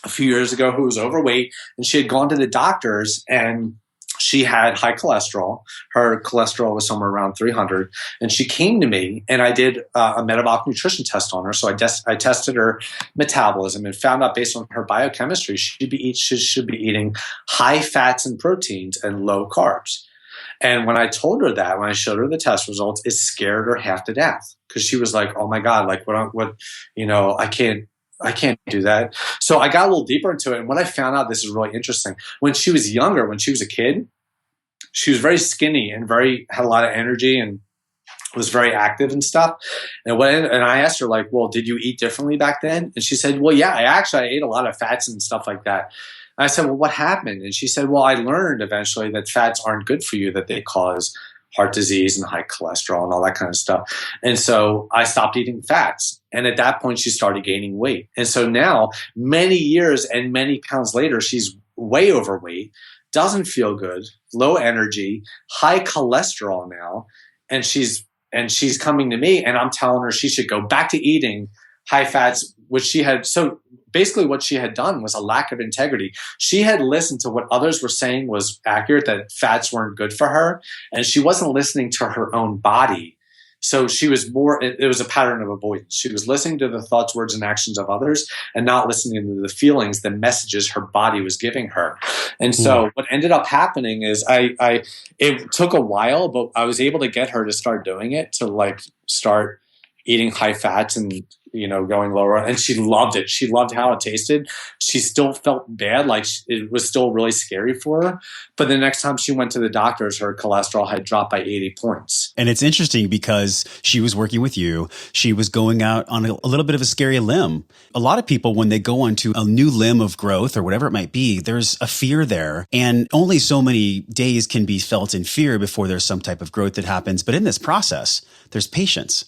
a few years ago who was overweight, and she had gone to the doctors and she had high cholesterol. Her cholesterol was somewhere around 300. And she came to me and I did a metabolic nutrition test on her. So I tested her metabolism and found out based on her biochemistry, she should be eating high fats and proteins and low carbs. And when I told her that, when I showed her the test results, it scared her half to death because she was like, "Oh my God, like I can't do that." So I got a little deeper into it, and what I found out, this is really interesting. When she was younger, when she was a kid, she was very skinny and had a lot of energy and was very active and stuff. And I asked her, like, "Well, did you eat differently back then?" And she said, "Well, yeah, I ate a lot of fats and stuff like that." I said, "Well, what happened?" And she said, "Well, I learned eventually that fats aren't good for you, that they cause heart disease and high cholesterol and all that kind of stuff. And so I stopped eating fats. And at that point, she started gaining weight. And so now, many years and many pounds later, she's way overweight, doesn't feel good, low energy, high cholesterol now. And she's coming to me and I'm telling her she should go back to eating high fats, which she had. So basically what she had done was a lack of integrity. She had listened to what others were saying was accurate, that fats weren't good for her. And she wasn't listening to her own body. So she was it was a pattern of avoidance. She was listening to the thoughts, words, and actions of others and not listening to the feelings, the messages her body was giving her. And so what ended up happening is it took a while, but I was able to get her to start doing it, to like start eating high fats and, going lower. And she loved it. She loved how it tasted. She still felt bad. Like it was still really scary for her. But the next time she went to the doctors, her cholesterol had dropped by 80 points. And it's interesting because she was working with you. She was going out on a little bit of a scary limb. A lot of people, when they go onto a new limb of growth or whatever it might be, there's a fear there. And only so many days can be felt in fear before there's some type of growth that happens. But in this process, there's patience.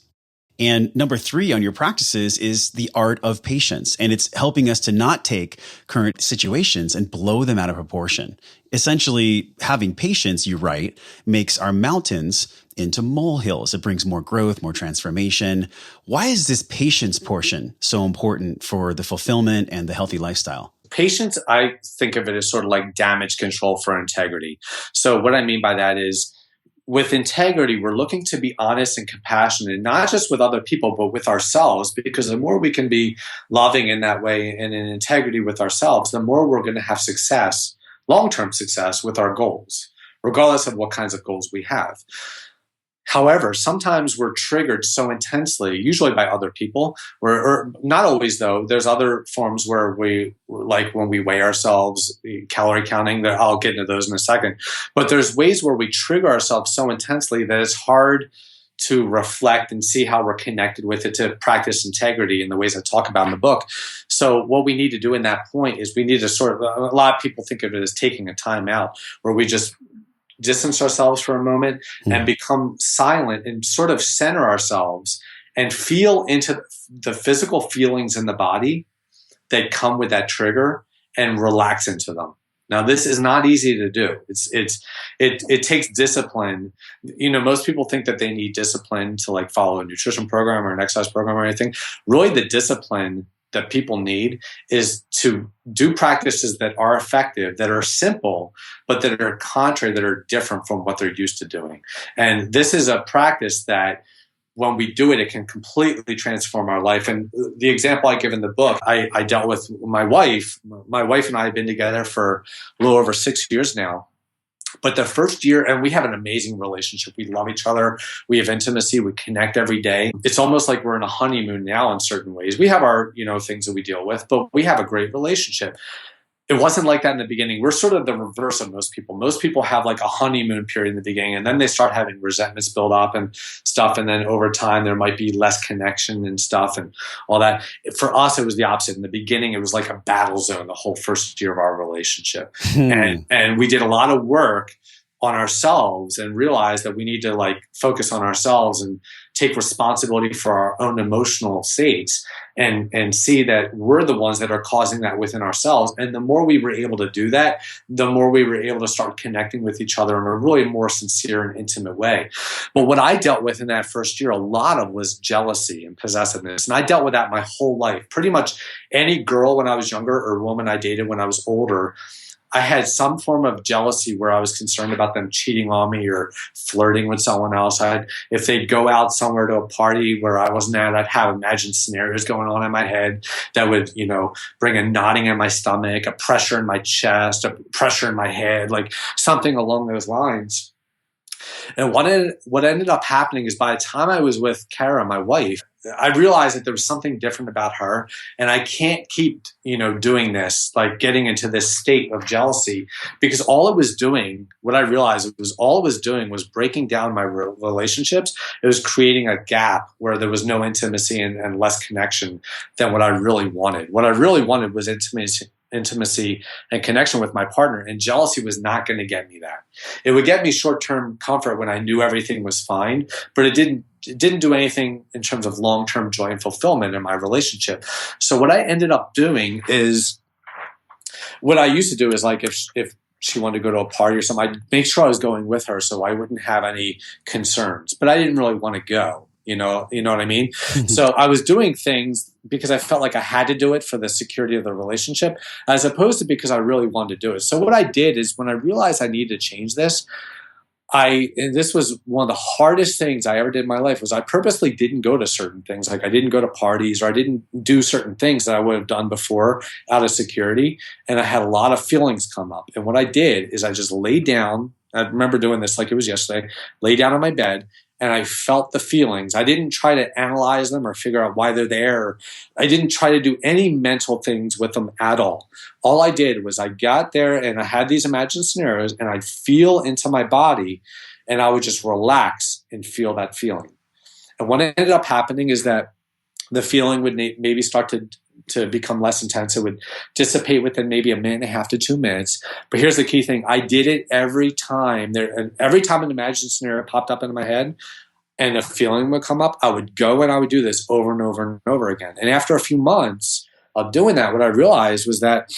And number 3 on your practices is the art of patience. And it's helping us to not take current situations and blow them out of proportion. Essentially, having patience, you write, makes our mountains into molehills. It brings more growth, more transformation. Why is this patience portion so important for the fulfillment and the healthy lifestyle? Patience, I think of it as sort of like damage control for integrity. So what I mean by that is, with integrity, we're looking to be honest and compassionate, not just with other people, but with ourselves, because the more we can be loving in that way and in integrity with ourselves, the more we're going to have success, long-term success with our goals, regardless of what kinds of goals we have. However, sometimes we're triggered so intensely, usually by other people, or not always though. There's other forms where we, like when we weigh ourselves, calorie counting, that I'll get into those in a second. But there's ways where we trigger ourselves so intensely that it's hard to reflect and see how we're connected with it, to practice integrity in the ways I talk about in the book. So what we need to do in that point is we need to sort of, a lot of people think of it as taking a time out, where we just distance ourselves for a moment and become silent and sort of center ourselves and feel into the physical feelings in the body that come with that trigger and relax into them. Now, this is not easy to do. It takes discipline. Most people think that they need discipline to like follow a nutrition program or an exercise program or anything. Really, the discipline that people need is to do practices that are effective, that are simple, but that are contrary, that are different from what they're used to doing. And this is a practice that when we do it, it can completely transform our life. And the example I give in the book, I dealt with my wife. My wife and I have been together for a little over 6 years now. But the first year, and we have an amazing relationship. We love each other. We have intimacy. We connect every day. It's almost like we're in a honeymoon now in certain ways. We have our, things that we deal with, but we have a great relationship. It wasn't like that in the beginning. We're sort of the reverse of most people. Most people have like a honeymoon period in the beginning, and then they start having resentments build up and stuff. And then over time, there might be less connection and stuff and all that. For us, it was the opposite. In the beginning, it was like a battle zone the whole first year of our relationship. And we did a lot of work on ourselves and realized that we need to like focus on ourselves and take responsibility for our own emotional states and see that we're the ones that are causing that within ourselves. And the more we were able to do that, the more we were able to start connecting with each other in a really more sincere and intimate way. But what I dealt with in that first year, a lot of was jealousy and possessiveness. And I dealt with that my whole life. Pretty much any girl when I was younger or woman I dated when I was older, I had some form of jealousy where I was concerned about them cheating on me or flirting with someone else. If they'd go out somewhere to a party where I wasn't at, I'd have imagined scenarios going on in my head that would, bring a knotting in my stomach, a pressure in my chest, a pressure in my head, like something along those lines. And what ended up happening is by the time I was with Kara, my wife, I realized that there was something different about her, and I can't keep, doing this, like getting into this state of jealousy, because all it was doing, what I realized was all it was doing was breaking down my relationships. It was creating a gap where there was no intimacy and less connection than what I really wanted. What I really wanted was intimacy and connection with my partner, and jealousy was not going to get me that. It would get me short-term comfort when I knew everything was fine, but it didn't do anything in terms of long-term joy and fulfillment in my relationship. So what I ended up doing is, what I used to do is like if she wanted to go to a party or something, I'd make sure I was going with her so I wouldn't have any concerns. But I didn't really want to go. You know what I mean? So I was doing things because I felt like I had to do it for the security of the relationship, as opposed to because I really wanted to do it. So what I did is, when I realized I needed to change this, and this was one of the hardest things I ever did in my life, was I purposely didn't go to certain things. Like I didn't go to parties, or I didn't do certain things that I would have done before out of security. And I had a lot of feelings come up. And what I did is I just laid down. I remember doing this like it was yesterday, lay down on my bed, and I felt the feelings. I didn't try to analyze them or figure out why they're there. I didn't try to do any mental things with them at all. All I did was I got there and I had these imagined scenarios, and I'd feel into my body, and I would just relax and feel that feeling. And what ended up happening is that the feeling would maybe start to become less intense. It would dissipate within maybe a minute and a half to 2 minutes. But here's the key thing. I did it every time. Every time an imagined scenario popped up into my head and a feeling would come up, I would go and I would do this over and over and over again. And after a few months of doing that, what I realized was that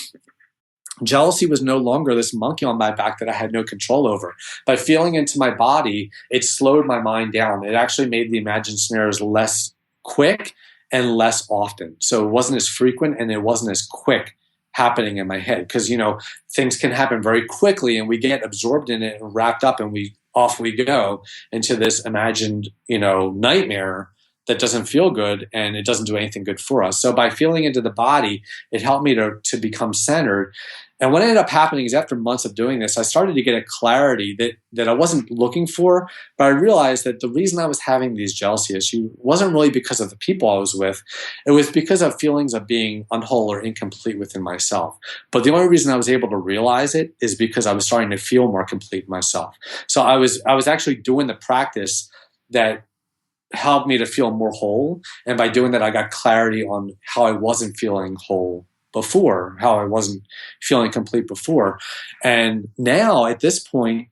jealousy was no longer this monkey on my back that I had no control over. By feeling into my body, it slowed my mind down. It actually made the imagined scenarios less quick and less often. So it wasn't as frequent and it wasn't as quick happening in my head, because, things can happen very quickly and we get absorbed in it and wrapped up, and off we go into this imagined, nightmare that doesn't feel good and it doesn't do anything good for us. So by feeling into the body, it helped me to become centered. And what ended up happening is after months of doing this, I started to get a clarity that I wasn't looking for, but I realized that the reason I was having these jealousy issues wasn't really because of the people I was with. It was because of feelings of being unwhole or incomplete within myself. But the only reason I was able to realize it is because I was starting to feel more complete myself. So I was actually doing the practice that helped me to feel more whole. And by doing that, I got clarity on how I wasn't feeling whole before, how I wasn't feeling complete before. And now at this point,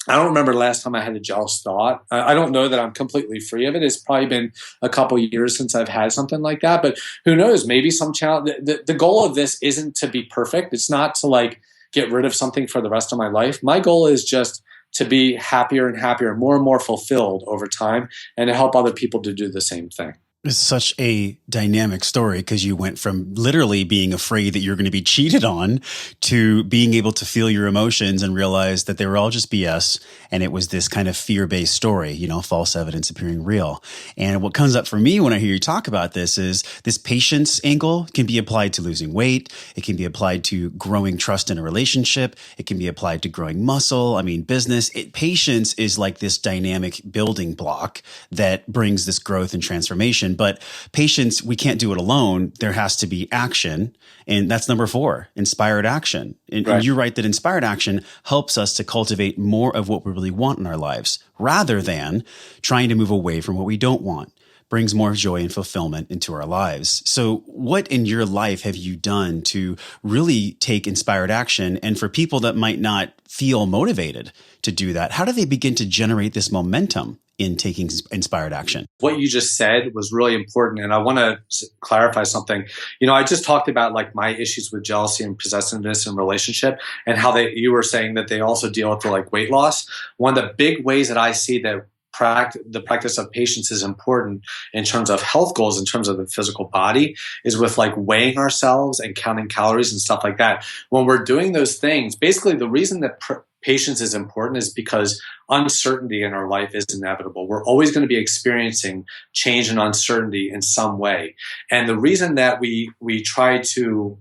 I don't remember the last time I had a jealous thought. I don't know that I'm completely free of it. It's probably been a couple years since I've had something like that, but who knows, maybe some challenge. The goal of this isn't to be perfect. It's not to get rid of something for the rest of my life. My goal is just to be happier and happier, more and more fulfilled over time, and to help other people to do the same thing. It's such a dynamic story, because you went from literally being afraid that you're going to be cheated on to being able to feel your emotions and realize that they were all just BS. And it was this kind of fear-based story, false evidence appearing real. And what comes up for me when I hear you talk about this is this patience angle can be applied to losing weight. It can be applied to growing trust in a relationship. It can be applied to growing muscle. Business. Patience is like this dynamic building block that brings this growth and transformation. But patience, we can't do it alone. There has to be action. And that's number 4, inspired action. And you're right that inspired action helps us to cultivate more of what we really want in our lives, rather than trying to move away from what we don't want. Brings more joy and fulfillment into our lives. So what in your life have you done to really take inspired action? And for people that might not feel motivated to do that, how do they begin to generate this momentum in taking inspired action? What you just said was really important. And I want to clarify something. I just talked about my issues with jealousy and possessiveness in relationship, and how you were saying that they also deal with the weight loss. One of the big ways that I see that the practice of patience is important in terms of health goals, in terms of the physical body, is with weighing ourselves and counting calories and stuff like that. When we're doing those things, basically the reason that patience is important is because uncertainty in our life is inevitable. We're always going to be experiencing change and uncertainty in some way. And the reason that we try to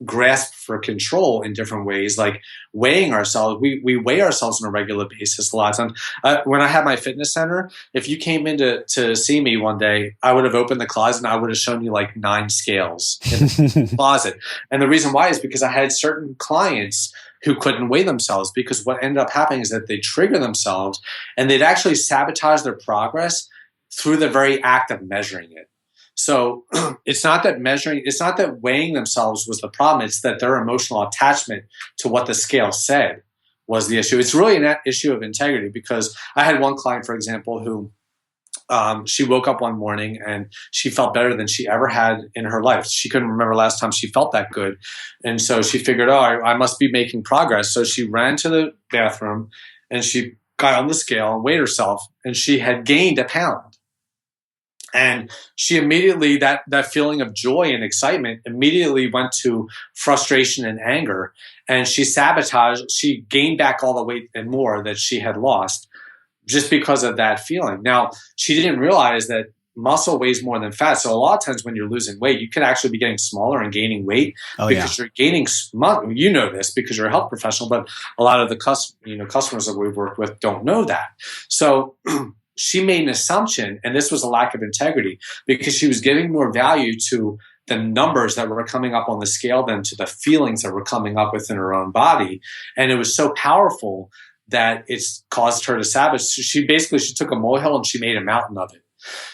grasp for control in different ways, like weighing ourselves, we weigh ourselves on a regular basis a lot of times. When I had my fitness center, if you came in to see me one day, I would have opened the closet and I would have shown you 9 scales in the closet. And the reason why is because I had certain clients who couldn't weigh themselves, because what ended up happening is that they trigger themselves and they'd actually sabotage their progress through the very act of measuring it. So it's not that weighing themselves was the problem. It's that their emotional attachment to what the scale said was the issue. It's really an issue of integrity, because I had one client, for example, who she woke up one morning and she felt better than she ever had in her life. She couldn't remember last time she felt that good. And so she figured, I must be making progress. So she ran to the bathroom and she got on the scale and weighed herself, and she had gained 1 pound. And she immediately, that feeling of joy and excitement immediately went to frustration and anger. And she gained back all the weight and more that she had lost just because of that feeling. Now, she didn't realize that muscle weighs more than fat. So a lot of times when you're losing weight, you could actually be getting smaller and gaining weight because you're gaining, you know this because you're a health professional, but a lot of the customers that we've worked with don't know that. So she made an assumption, and this was a lack of integrity, because she was giving more value to the numbers that were coming up on the scale than to the feelings that were coming up within her own body. And it was so powerful that it's caused her to sabotage. So she took a molehill and she made a mountain of it.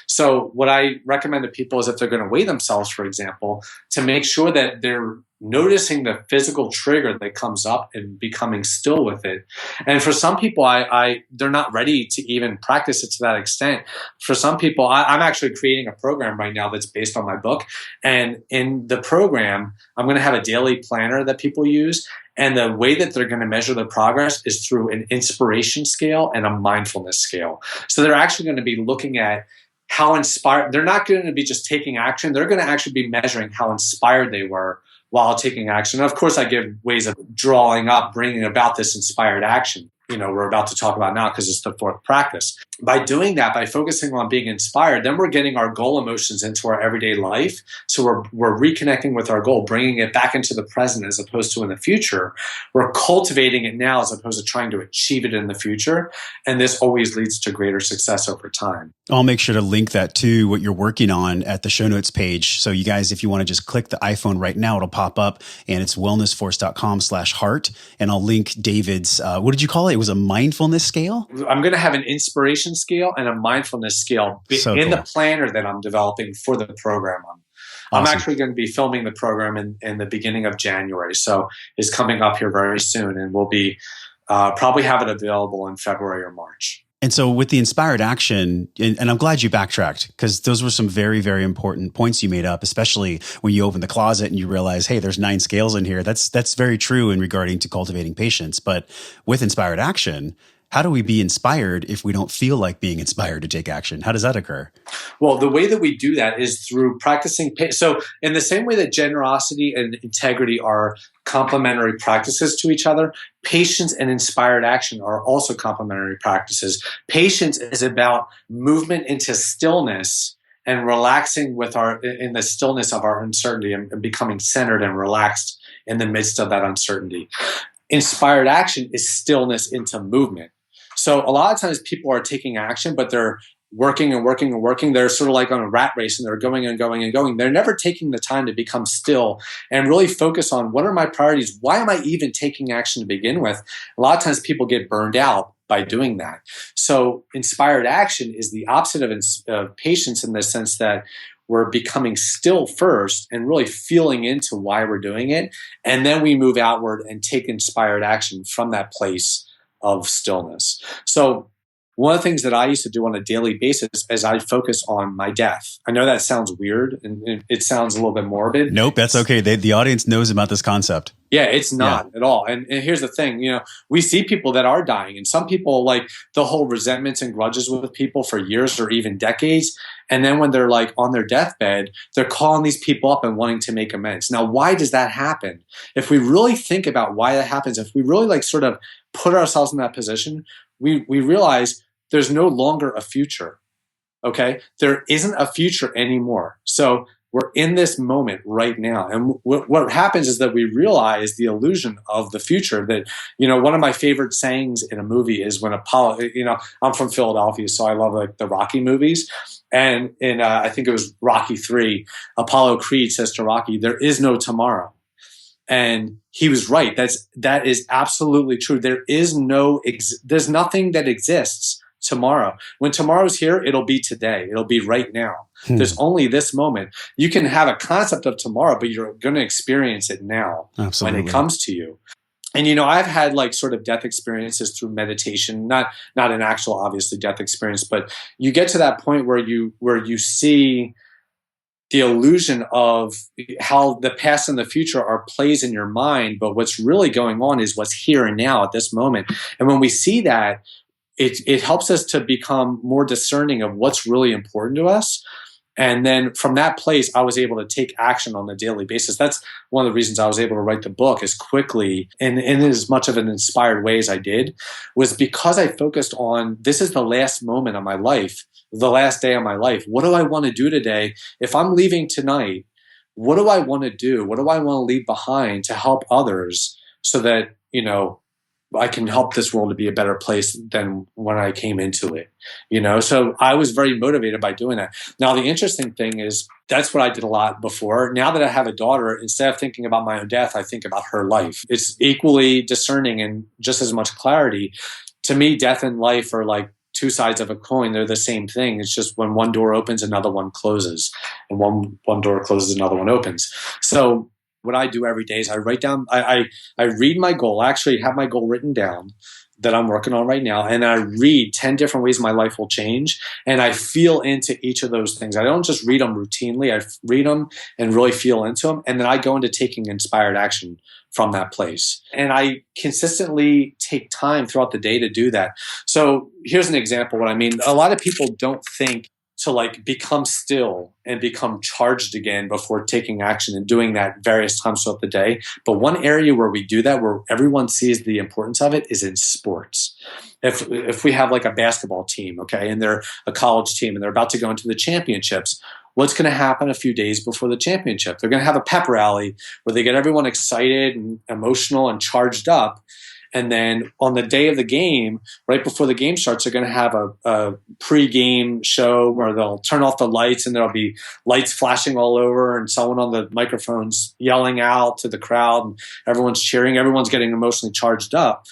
So what I recommend to people is, if they're going to weigh themselves, for example, to make sure that they're noticing the physical trigger that comes up and becoming still with it. And for some people, they're not ready to even practice it to that extent. For some people, I'm actually creating a program right now that's based on my book. And in the program, I'm going to have a daily planner that people use. And the way that they're going to measure their progress is through an inspiration scale and a mindfulness scale. So they're actually going to be looking at how inspired. They're not going to be just taking action. They're going to actually be measuring how inspired they were while taking action. And of course, I give ways of drawing up, bringing about this inspired action. We're about to talk about now, because it's the fourth practice. By doing that, by focusing on being inspired, then we're getting our goal emotions into our everyday life. So we're reconnecting with our goal, bringing it back into the present as opposed to in the future. We're cultivating it now as opposed to trying to achieve it in the future. And this always leads to greater success over time. I'll make sure to link that to what you're working on at the show notes page. So you guys, if you want to just click the iPhone right now, it'll pop up, and it's wellnessforce.com/heart. And I'll link David's, what did you call it? It was a mindfulness scale? I'm going to have an inspiration scale and a mindfulness scale in the planner that I'm developing for the program. I'm actually going to be filming the program in the beginning of January. So it's coming up here very soon, and we'll be probably have it available in February or March. And so with the inspired action, and I'm glad you backtracked, because those were some very, very important points you made up, especially when you open the closet and you realize, hey, there's 9 scales in here. That's very true in regarding to cultivating patience. But with inspired action, how do we be inspired if we don't feel like being inspired to take action? How does that occur? Well, the way that we do that is through practicing. So in the same way that generosity and integrity are complementary practices to each other, patience and inspired action are also complementary practices. Patience is about movement into stillness and relaxing in the stillness of our uncertainty, and becoming centered and relaxed in the midst of that uncertainty. Inspired action is stillness into movement. So a lot of times people are taking action, but they're working and working and working. They're sort of like on a rat race, and they're going and going and going. They're never taking the time to become still and really focus on, what are my priorities? Why am I even taking action to begin with? A lot of times people get burned out by doing that. So inspired action is the opposite of patience, in the sense that we're becoming still first and really feeling into why we're doing it. And then we move outward and take inspired action from that place of stillness. So one of the things that I used to do on a daily basis is I focus on my death. I know that sounds weird and it sounds a little bit morbid. Nope, that's okay. The audience knows about this concept. Yeah, it's not at all. And here's the thing, we see people that are dying, and some people, like, they'll hold resentments and grudges with people for years or even decades. And then when they're like on their deathbed, they're calling these people up and wanting to make amends. Now, why does that happen? If we really think about why that happens, if we really sort of put ourselves in that position, we realize there's no longer a future. Okay? There isn't a future anymore. So we're in this moment right now. And what happens is that we realize the illusion of the future. That, one of my favorite sayings in a movie is when Apollo, I'm from Philadelphia, so I love the Rocky movies. And in, I think it was Rocky 3, Apollo Creed says to Rocky, "There is no tomorrow." And he was right. That is absolutely true. There's nothing that exists tomorrow. When tomorrow's here, it'll be today. It'll be right now. There's only this moment. You can have a concept of tomorrow, but you're going to experience it now. Absolutely. When it comes to you. And, I've had sort of death experiences through meditation, not an actual, obviously, death experience, but you get to that point where you see the illusion of how the past and the future are plays in your mind, but what's really going on is what's here and now at this moment. And when we see that, it helps us to become more discerning of what's really important to us. And then from that place, I was able to take action on a daily basis. That's one of the reasons I was able to write the book as quickly and in as much of an inspired way as I did, was because I focused on, this is the last moment of my life, the last day of my life. What do I want to do today? If I'm leaving tonight, what do I want to do? What do I want to leave behind to help others so that, I can help this world to be a better place than when I came into it, So I was very motivated by doing that. Now, the interesting thing is that's what I did a lot before. Now that I have a daughter, instead of thinking about my own death, I think about her life. It's equally discerning and just as much clarity. To me, death and life are like two sides of a coin. They're the same thing. It's just when one door opens, another one closes, and one door closes, another one opens. So what I do every day is I write down, I read my goal. I actually have my goal written down that I'm working on right now. And I read 10 different ways my life will change. And I feel into each of those things. I don't just read them routinely. I read them and really feel into them. And then I go into taking inspired action from that place. And I consistently take time throughout the day to do that. So here's an example of what I mean. A lot of people don't think to like become still and become charged again before taking action and doing that various times throughout the day. But one area where we do that, where everyone sees the importance of it, is in sports. If we have like a basketball team, okay, and they're a college team and they're about to go into the championships, what's going to happen a few days before the championship? They're going to have a pep rally where they get everyone excited and emotional and charged up. And then on the day of the game, right before the game starts, they're going to have a pre-game show where they'll turn off the lights and there'll be lights flashing all over and someone on the microphones yelling out to the crowd and everyone's cheering. Everyone's getting emotionally charged up.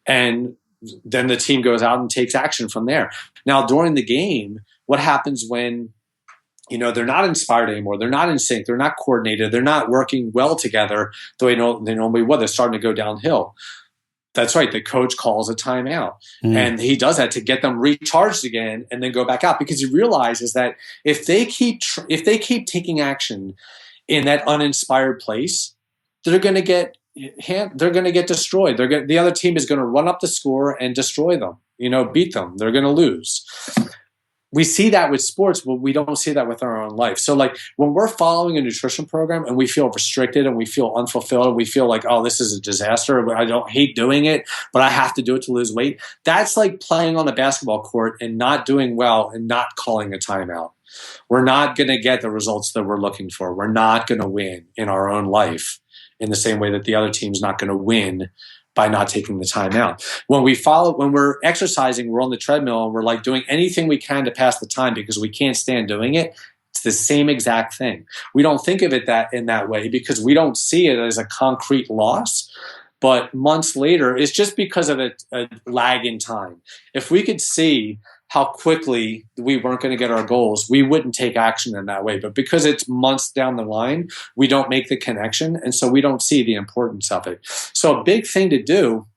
And then the team goes out and takes action from there. Now, during the game, what happens when they're not inspired anymore? They're not in sync. They're not coordinated. They're not working well together the way they normally would. They're starting to go downhill. That's right. The coach calls a timeout, and he does that to get them recharged again, and then go back out, because he realizes that if they keep taking action in that uninspired place, they're going to get destroyed. The other team is going to run up the score and destroy them. Beat them. They're going to lose. We see that with sports, but we don't see that with our own life. So like when we're following a nutrition program and we feel restricted and we feel unfulfilled and we feel like, oh, this is a disaster, I don't hate doing it, but I have to do it to lose weight. That's like playing on a basketball court and not doing well and not calling a timeout. We're not going to get the results that we're looking for. We're not going to win in our own life in the same way that the other team's not going to win by not taking the time out. When we're exercising, we're on the treadmill and we're like doing anything we can to pass the time because we can't stand doing it. It's the same exact thing. We don't think of it in that way because we don't see it as a concrete loss. But months later, it's just because of a lag in time. If we could see how quickly we weren't going to get our goals, we wouldn't take action in that way. But because it's months down the line, we don't make the connection, and so we don't see the importance of it. So a big thing to do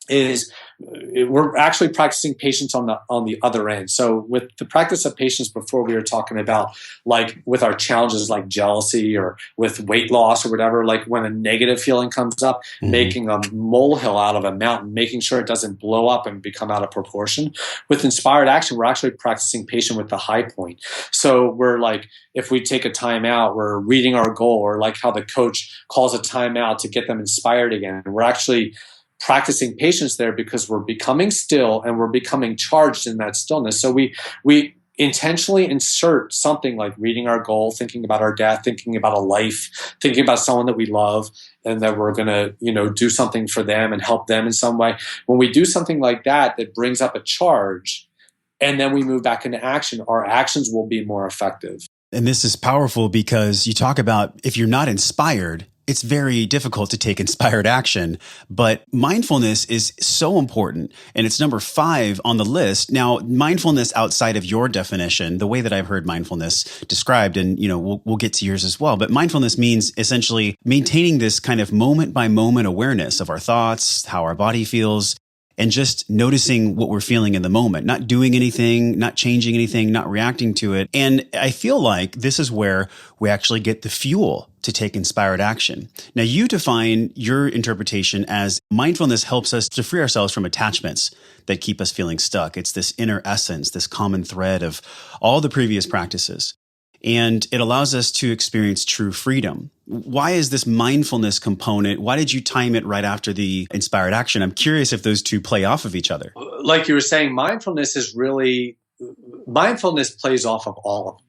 is we're actually practicing patience on the other end. So with the practice of patience before, we were talking about like with our challenges like jealousy or with weight loss or whatever, like when a negative feeling comes up, making a molehill out of a mountain, making sure it doesn't blow up and become out of proportion. With inspired action, we're actually practicing patience with the high point. So we're like, if we take a time out, we're reading our goal, or like how the coach calls a time out to get them inspired again. We're actually practicing patience there because we're becoming still and we're becoming charged in that stillness. So we intentionally insert something like reading our goal, thinking about our death, thinking about a life, thinking about someone that we love and that we're going to, do something for them and help them in some way. When we do something like that, that brings up a charge, and then we move back into action, our actions will be more effective. And this is powerful because you talk about if you're not inspired, it's very difficult to take inspired action, but mindfulness is so important, and it's number 5 on the list. Now, mindfulness outside of your definition, the way that I've heard mindfulness described, and we'll get to yours as well, but mindfulness means essentially maintaining this kind of moment by moment awareness of our thoughts, how our body feels, and just noticing what we're feeling in the moment, not doing anything, not changing anything, not reacting to it. And I feel like this is where we actually get the fuel to take inspired action. Now, you define your interpretation as mindfulness helps us to free ourselves from attachments that keep us feeling stuck. It's this inner essence, this common thread of all the previous practices. And it allows us to experience true freedom. Why is this mindfulness component? Why did you time it right after the inspired action? I'm curious if those two play off of each other. Like you were saying, mindfulness plays off of all of them.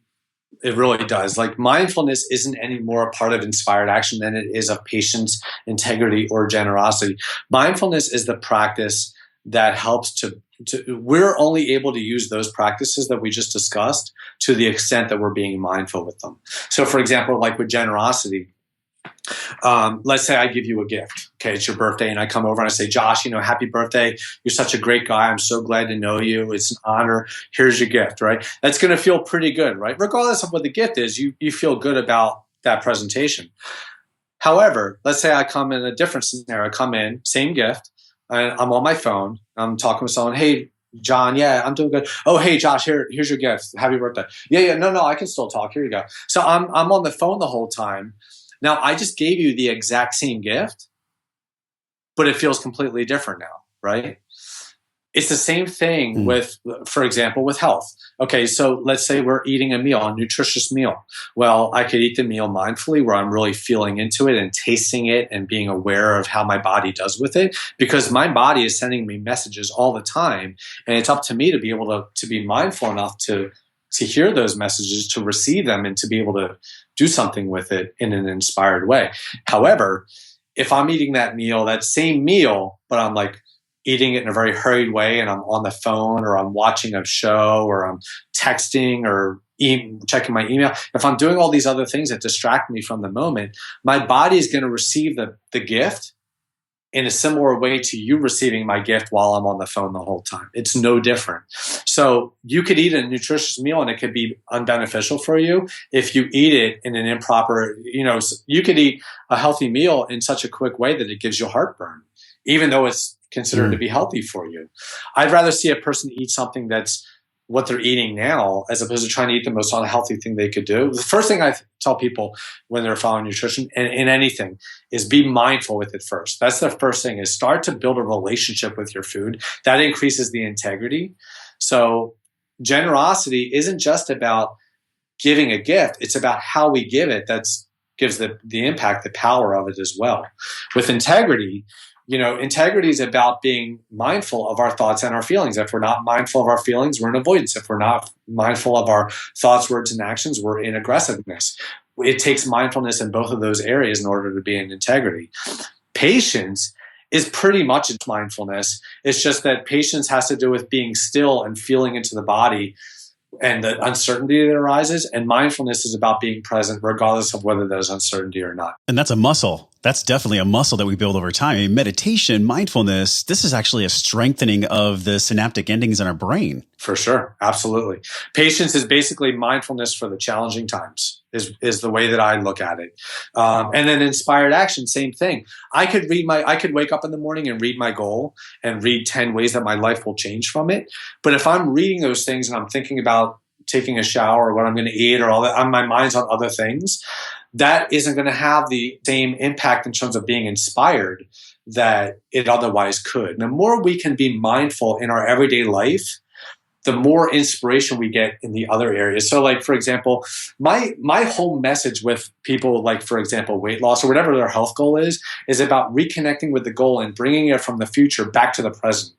It really does. Like mindfulness isn't any more a part of inspired action than it is of patience, integrity, or generosity. Mindfulness is the practice that helps to we're only able to use those practices that we just discussed to the extent that we're being mindful with them. So for example, like with generosity, let's say I give you a gift. Okay, it's your birthday, and I come over and I say, Josh, happy birthday. You're such a great guy. I'm so glad to know you. It's an honor. Here's your gift, right? That's going to feel pretty good, right? Regardless of what the gift is, you feel good about that presentation. However, let's say I come in a different scenario. I come in, same gift, and I'm on my phone. I'm talking with someone. Hey, John, yeah, I'm doing good. Oh, hey, Josh, here's your gift. Happy birthday. Yeah, no, I can still talk. Here you go. So I'm on the phone the whole time. Now, I just gave you the exact same gift, but it feels completely different now, right? It's the same thing with, for example, with health. Okay, so let's say we're eating a meal, a nutritious meal. Well, I could eat the meal mindfully where I'm really feeling into it and tasting it and being aware of how my body does with it, because my body is sending me messages all the time. And it's up to me to be able to be mindful enough to hear those messages, to receive them, and to be able to do something with it in an inspired way. However, if I'm eating that meal, that same meal, but I'm like eating it in a very hurried way and I'm on the phone or I'm watching a show or I'm texting or checking my email, if I'm doing all these other things that distract me from the moment, my body is going to receive the gift in a similar way to you receiving my gift while I'm on the phone the whole time. It's no different. So you could eat a nutritious meal and it could be unbeneficial for you if you eat it in an improper, you could eat a healthy meal in such a quick way that it gives you heartburn, even though it's considered to be healthy for you. I'd rather see a person eat something that's what they're eating now as opposed to trying to eat the most unhealthy thing they could do. The first thing I tell people when they're following nutrition and in anything is be mindful with it first. That's the first thing, is start to build a relationship with your food. That increases the integrity. So generosity isn't just about giving a gift. It's about how we give it. That gives the impact, the power of it as well. With integrity, integrity is about being mindful of our thoughts and our feelings. If we're not mindful of our feelings, we're in avoidance. If we're not mindful of our thoughts, words, and actions, we're in aggressiveness. It takes mindfulness in both of those areas in order to be in integrity. Patience is pretty much mindfulness. It's just that patience has to do with being still and feeling into the body and the uncertainty that arises. And mindfulness is about being present regardless of whether there's uncertainty or not. And that's a muscle. That's definitely a muscle that we build over time. I mean, meditation, mindfulness, this is actually a strengthening of the synaptic endings in our brain. For sure. Absolutely. Patience is basically mindfulness for the challenging times is the way that I look at it. And then inspired action, same thing. I could wake up in the morning and read my goal and read 10 ways that my life will change from it. But if I'm reading those things and I'm thinking about taking a shower or what I'm going to eat or all that, my mind's on other things, that isn't going to have the same impact in terms of being inspired that it otherwise could. The more we can be mindful in our everyday life, the more inspiration we get in the other areas. So like, for example, my whole message with people, like, for example, weight loss or whatever their health goal is about reconnecting with the goal and bringing it from the future back to the present.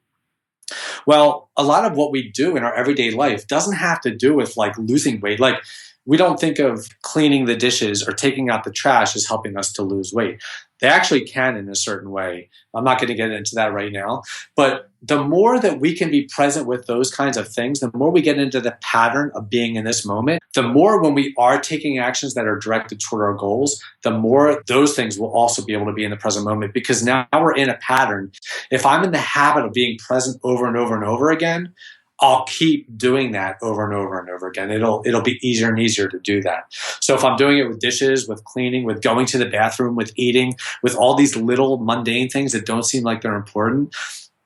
Well, a lot of what we do in our everyday life doesn't have to do with like losing weight. Like, we don't think of cleaning the dishes or taking out the trash as helping us to lose weight. They actually can in a certain way. I'm not going to get into that right now. But the more that we can be present with those kinds of things, the more we get into the pattern of being in this moment, the more when we are taking actions that are directed toward our goals, the more those things will also be able to be in the present moment, because now we're in a pattern. If I'm in the habit of being present over and over and over again, I'll keep doing that over and over and over again. It'll be easier and easier to do that. So if I'm doing it with dishes, with cleaning, with going to the bathroom, with eating, with all these little mundane things that don't seem like they're important,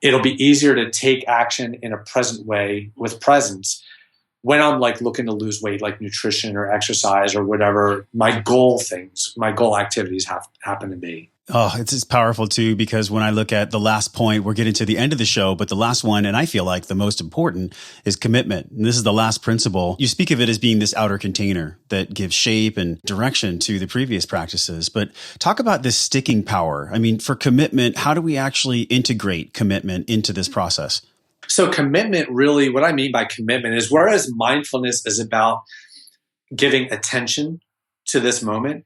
it'll be easier to take action in a present way with presence when I'm like looking to lose weight, like nutrition or exercise or whatever my goal activities happen to be. Oh, it's powerful too, because when I look at the last point, we're getting to the end of the show, but the last one, and I feel like the most important, is commitment. And this is the last principle. You speak of it as being this outer container that gives shape and direction to the previous practices, but talk about this sticking power. I mean, for commitment, how do we actually integrate commitment into this process? So commitment, really, what I mean by commitment is, whereas mindfulness is about giving attention to this moment.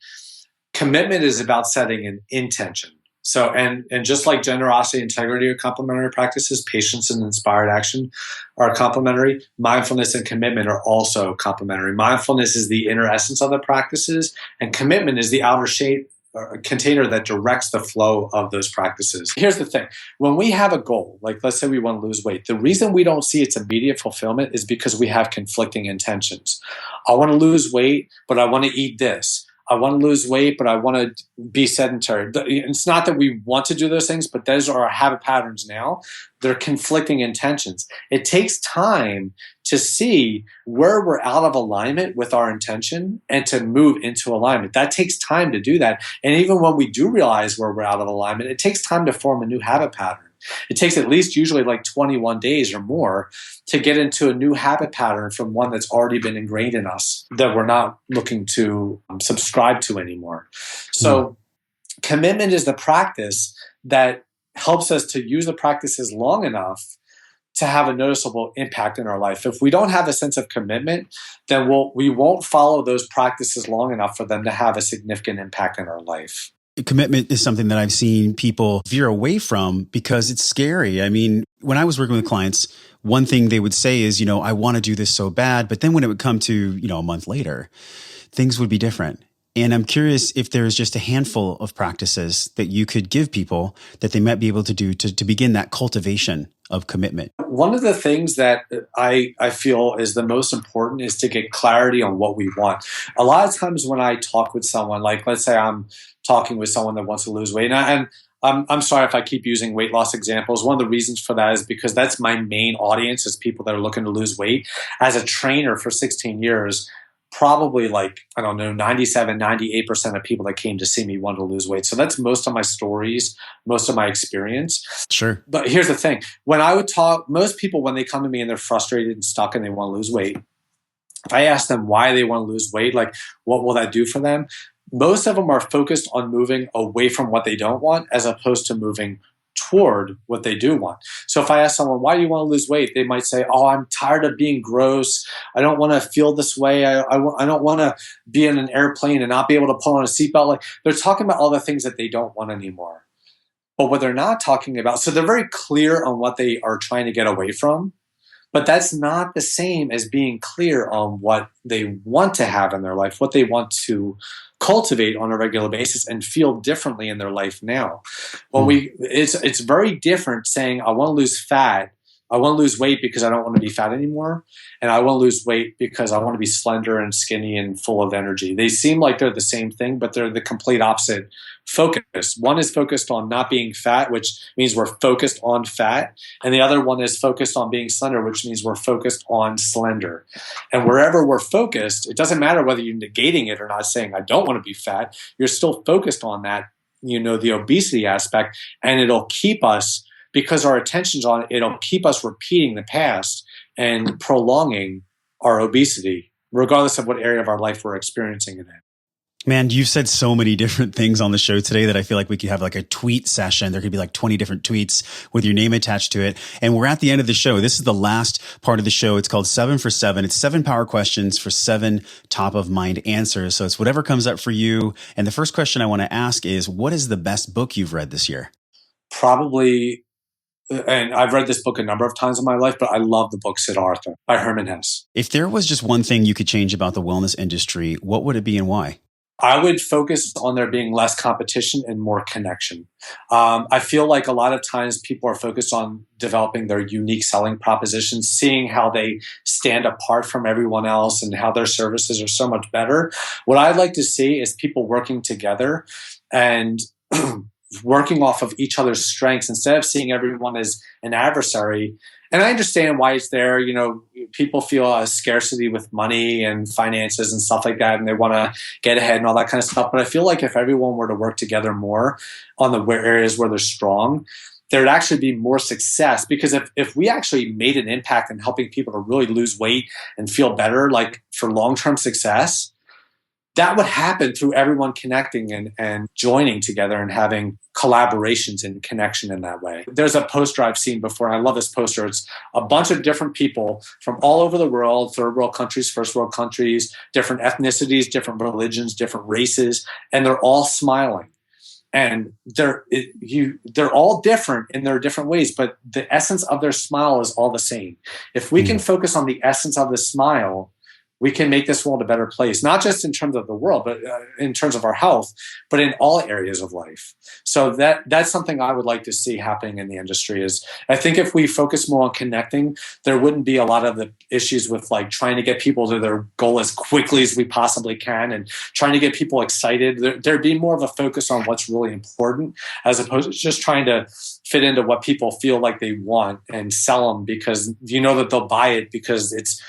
Commitment is about setting an intention. So, and just like generosity, integrity are complementary practices, patience and inspired action are complementary. Mindfulness and commitment are also complementary. Mindfulness is the inner essence of the practices, and commitment is the outer shape or container that directs the flow of those practices. Here's the thing. When we have a goal, like let's say we want to lose weight, the reason we don't see its immediate fulfillment is because we have conflicting intentions. I want to lose weight, but I want to eat this. I want to lose weight, but I want to be sedentary. It's not that we want to do those things, but those are our habit patterns now. They're conflicting intentions. It takes time to see where we're out of alignment with our intention and to move into alignment. That takes time to do that. And even when we do realize where we're out of alignment, it takes time to form a new habit pattern. It takes at least usually like 21 days or more to get into a new habit pattern from one that's already been ingrained in us that we're not looking to subscribe to anymore. So commitment is the practice that helps us to use the practices long enough to have a noticeable impact in our life. If we don't have a sense of commitment, then we won't follow those practices long enough for them to have a significant impact in our life. Commitment is something that I've seen people veer away from because it's scary. I mean, when I was working with clients, one thing they would say is, I want to do this so bad. But then when it would come to, a month later, things would be different. And I'm curious if there's just a handful of practices that you could give people that they might be able to do to begin that cultivation of commitment. One of the things that I feel is the most important is to get clarity on what we want. A lot of times when I talk with someone, like let's say I'm talking with someone that wants to lose weight, and I'm sorry if I keep using weight loss examples. One of the reasons for that is because that's my main audience is people that are looking to lose weight. As a trainer for 16 years, probably 97, 98% of people that came to see me wanted to lose weight. So that's most of my stories, most of my experience. Sure. But here's the thing. When I would talk, most people, when they come to me and they're frustrated and stuck and they want to lose weight, if I ask them why they want to lose weight, like what will that do for them? Most of them are focused on moving away from what they don't want as opposed to moving toward what they do want. So if I ask someone, why do you want to lose weight? They might say, I'm tired of being gross. I don't want to feel this way. I don't want to be in an airplane and not be able to pull on a seatbelt. Like they're talking about all the things that they don't want anymore. But what they're not talking about, so they're very clear on what they are trying to get away from, but that's not the same as being clear on what they want to have in their life, what they want to cultivate on a regular basis and feel differently in their life now. It's very different saying, I want to lose fat. I want to lose weight because I don't want to be fat anymore. And I want to lose weight because I want to be slender and skinny and full of energy. They seem like they're the same thing, but they're the complete opposite focus. One is focused on not being fat, which means we're focused on fat. And the other one is focused on being slender, which means we're focused on slender. And wherever we're focused, it doesn't matter whether you're negating it or not saying, I don't want to be fat. You're still focused on that, the obesity aspect, and it'll keep us, because our attention's on it, it'll keep us repeating the past and prolonging our obesity, regardless of what area of our life we're experiencing it in. Man, you've said so many different things on the show today that I feel like we could have like a tweet session. There could be like 20 different tweets with your name attached to it. And we're at the end of the show. This is the last part of the show. It's called 7 for 7. It's 7 power questions for 7 top of mind answers. So it's whatever comes up for you. And the first question I want to ask is, what is the best book you've read this year? Probably, and I've read this book a number of times in my life, but I love the book Siddhartha by Herman Hesse. If there was just one thing you could change about the wellness industry, what would it be and why? I would focus on there being less competition and more connection. I feel like a lot of times people are focused on developing their unique selling propositions, seeing how they stand apart from everyone else and how their services are so much better. What I'd like to see is people working together and working off of each other's strengths instead of seeing everyone as an adversary. And I understand why it's there. People feel a scarcity with money and finances and stuff like that, and they want to get ahead and all that kind of stuff. But I feel like if everyone were to work together more on the areas where they're strong, there'd actually be more success. Because if we actually made an impact in helping people to really lose weight and feel better, like for long-term success, that would happen through everyone connecting and joining together and having collaborations and connection in that way. There's a poster I've seen before, and I love this poster. It's a bunch of different people from all over the world, third world countries, first world countries, different ethnicities, different religions, different races, and they're all smiling. And they're all different in their different ways, but the essence of their smile is all the same. If we can focus on the essence of the smile, we can make this world a better place, not just in terms of the world, but in terms of our health, but in all areas of life. So that's something I would like to see happening in the industry. Is I think if we focus more on connecting, there wouldn't be a lot of the issues with like trying to get people to their goal as quickly as we possibly can and trying to get people excited. There'd be more of a focus on what's really important as opposed to just trying to fit into what people feel like they want and sell them because you know that they'll buy it because it's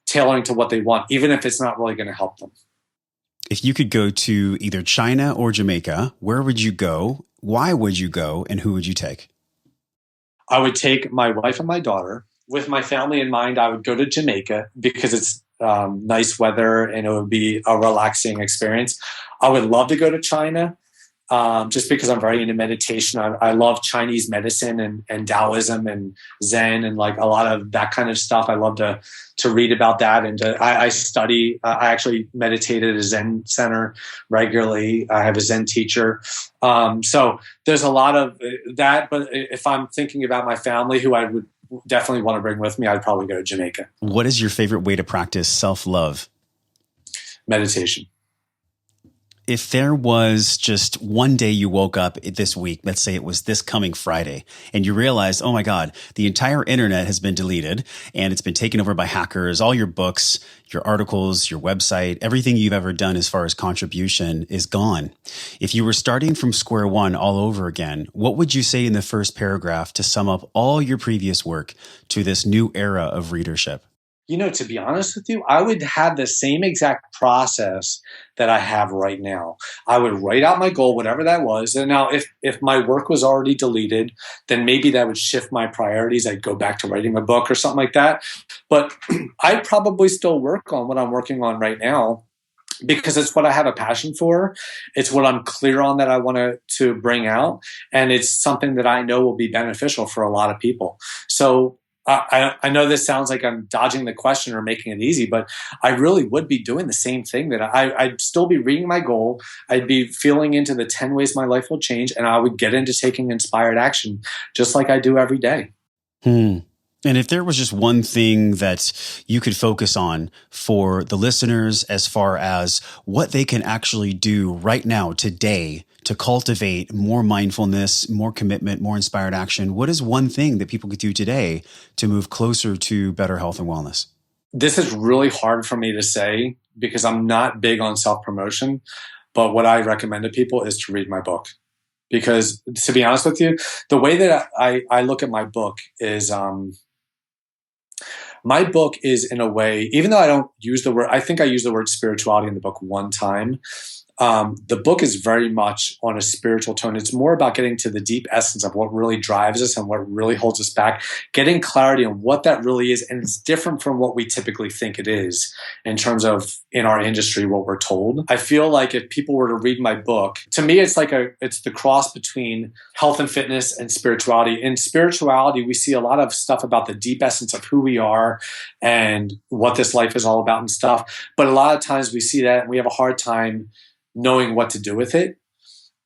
tailoring to what they want, even if it's not really going to help them. If you could go to either China or Jamaica, where would you go? Why would you go? And who would you take? I would take my wife and my daughter. With my family in mind, I would go to Jamaica because it's nice weather and it would be a relaxing experience. I would love to go to China just because I'm very into meditation. I love Chinese medicine and Taoism and Zen and like a lot of that kind of stuff. I love to read about that. And I study. I actually meditate at a Zen center regularly. I have a Zen teacher. So there's a lot of that. But if I'm thinking about my family, who I would definitely want to bring with me, I'd probably go to Jamaica. What is your favorite way to practice self-love? Meditation. If there was just one day you woke up this week, let's say it was this coming Friday, and you realized, oh my God, the entire internet has been deleted and it's been taken over by hackers, all your books, your articles, your website, everything you've ever done as far as contribution is gone. If you were starting from square one all over again, what would you say in the first paragraph to sum up all your previous work to this new era of readership? You know, to be honest with you, I would have the same exact process that I have right now. I would write out my goal, whatever that was. And now if my work was already deleted, then maybe that would shift my priorities. I'd go back to writing a book or something like that. But I'd probably still work on what I'm working on right now because it's what I have a passion for. It's what I'm clear on that I want to bring out. And it's something that I know will be beneficial for a lot of people. So I know this sounds like I'm dodging the question or making it easy, but I really would be doing the same thing. That I'd still be reading my goal. I'd be feeling into the 10 ways my life will change, and I would get into taking inspired action just like I do every day. And if there was just one thing that you could focus on for the listeners as far as what they can actually do right now, today, to cultivate more mindfulness, more commitment, more inspired action, what is one thing that people could do today to move closer to better health and wellness? This is really hard for me to say because I'm not big on self-promotion, but what I recommend to people is to read my book. Because to be honest with you, the way that I look at my book is my book is in a way, even though I don't use the word, I think I use the word spirituality in the book one time. The book is very much on a spiritual tone. It's more about getting to the deep essence of what really drives us and what really holds us back, getting clarity on what that really is. And it's different from what we typically think it is in terms of in our industry, what we're told. I feel like if people were to read my book, to me, it's the cross between health and fitness and spirituality. In spirituality, we see a lot of stuff about the deep essence of who we are and what this life is all about and stuff. But a lot of times we see that and we have a hard time knowing what to do with it.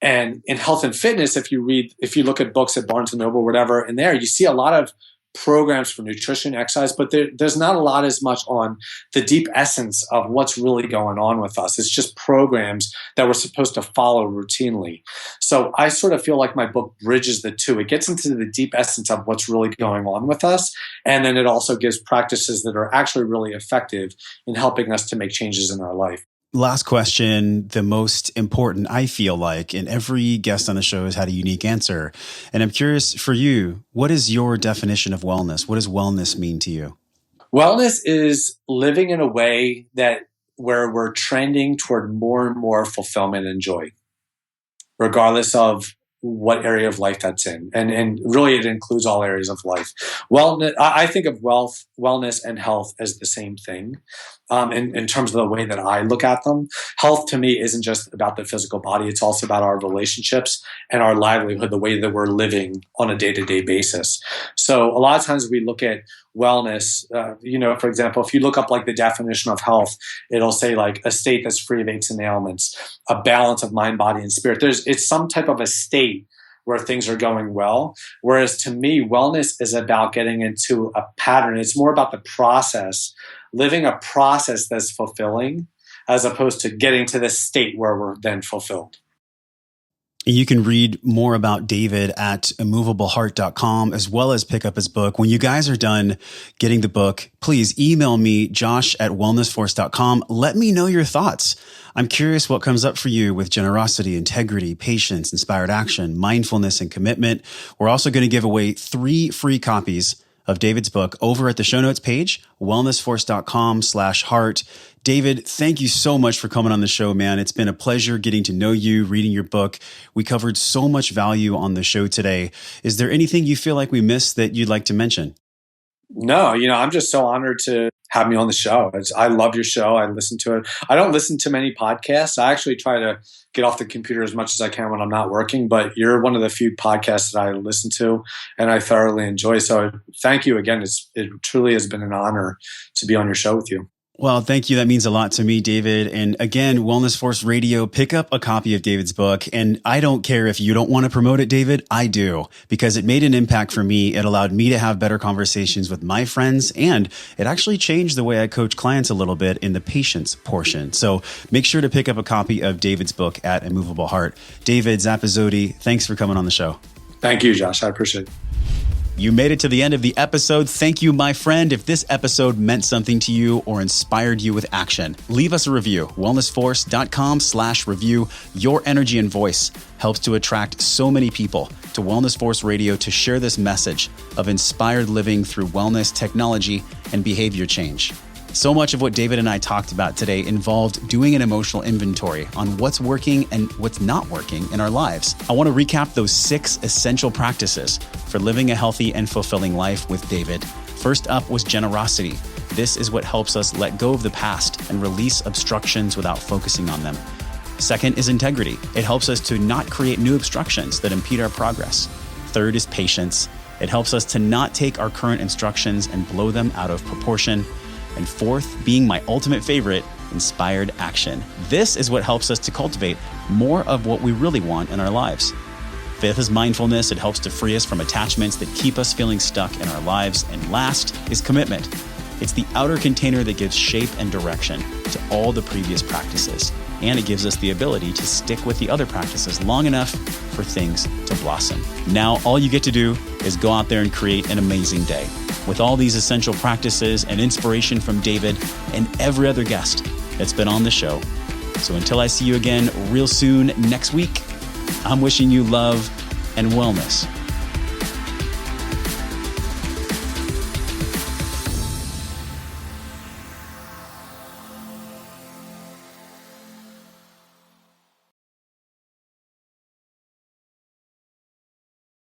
And in health and fitness, if you look at books at Barnes & Noble or whatever, in there, you see a lot of programs for nutrition, exercise, but there's not a lot as much on the deep essence of what's really going on with us. It's just programs that we're supposed to follow routinely. So I sort of feel like my book bridges the two. It gets into the deep essence of what's really going on with us. And then it also gives practices that are actually really effective in helping us to make changes in our life. Last question, the most important, I feel like, and every guest on the show has had a unique answer. And I'm curious for you, what is your definition of wellness? What does wellness mean to you? Wellness is living in a way where we're trending toward more and more fulfillment and joy, regardless of what area of life that's in. And really it includes all areas of life. Wellness, I think of wellness and health as the same thing. in terms of the way that I look at them. Health to me isn't just about the physical body. It's also about our relationships and our livelihood, the way that we're living on a day-to-day basis. So a lot of times we look at wellness, for example, if you look up like the definition of health, it'll say like a state that's free of aches and ailments, a balance of mind, body, and spirit. It's some type of a state where things are going well. Whereas to me, wellness is about getting into a pattern. It's more about the process, living a process that's fulfilling, as opposed to getting to the state where we're then fulfilled. You can read more about David at immovableheart.com, as well as pick up his book. When you guys are done getting the book, please email me, josh@wellnessforce.com. Let me know your thoughts. I'm curious what comes up for you with generosity, integrity, patience, inspired action, mindfulness, and commitment. We're also going to give away 3 free copies of David's book over at the show notes page, wellnessforce.com/heart. David, thank you so much for coming on the show, man. It's been a pleasure getting to know you, reading your book. We covered so much value on the show today. Is there anything you feel like we missed that you'd like to mention? No, I'm just so honored to have me on the show. I love your show. I listen to it. I don't listen to many podcasts. I actually try to get off the computer as much as I can when I'm not working, but you're one of the few podcasts that I listen to and I thoroughly enjoy. So thank you again. It truly has been an honor to be on your show with you. Well, thank you. That means a lot to me, David. And again, Wellness Force Radio, pick up a copy of David's book. And I don't care if you don't want to promote it, David. I do, because it made an impact for me. It allowed me to have better conversations with my friends, and it actually changed the way I coach clients a little bit in the patience portion. So make sure to pick up a copy of David's book at Immovable Heart. David Zappasodi, thanks for coming on the show. Thank you, Josh. I appreciate it. You made it to the end of the episode. Thank you, my friend. If this episode meant something to you or inspired you with action, leave us a review. wellnessforce.com/review. Your energy and voice helps to attract so many people to Wellness Force Radio to share this message of inspired living through wellness, technology, and behavior change. So much of what David and I talked about today involved doing an emotional inventory on what's working and what's not working in our lives. I want to recap those 6 essential practices for living a healthy and fulfilling life with David. First up was generosity. This is what helps us let go of the past and release obstructions without focusing on them. Second is integrity. It helps us to not create new obstructions that impede our progress. Third is patience. It helps us to not take our current instructions and blow them out of proportion. And fourth, being my ultimate favorite, inspired action. This is what helps us to cultivate more of what we really want in our lives. Fifth is mindfulness. It helps to free us from attachments that keep us feeling stuck in our lives. And last is commitment. It's the outer container that gives shape and direction to all the previous practices. And it gives us the ability to stick with the other practices long enough for things to blossom. Now, all you get to do is go out there and create an amazing day with all these essential practices and inspiration from David and every other guest that's been on the show. So until I see you again real soon next week, I'm wishing you love and wellness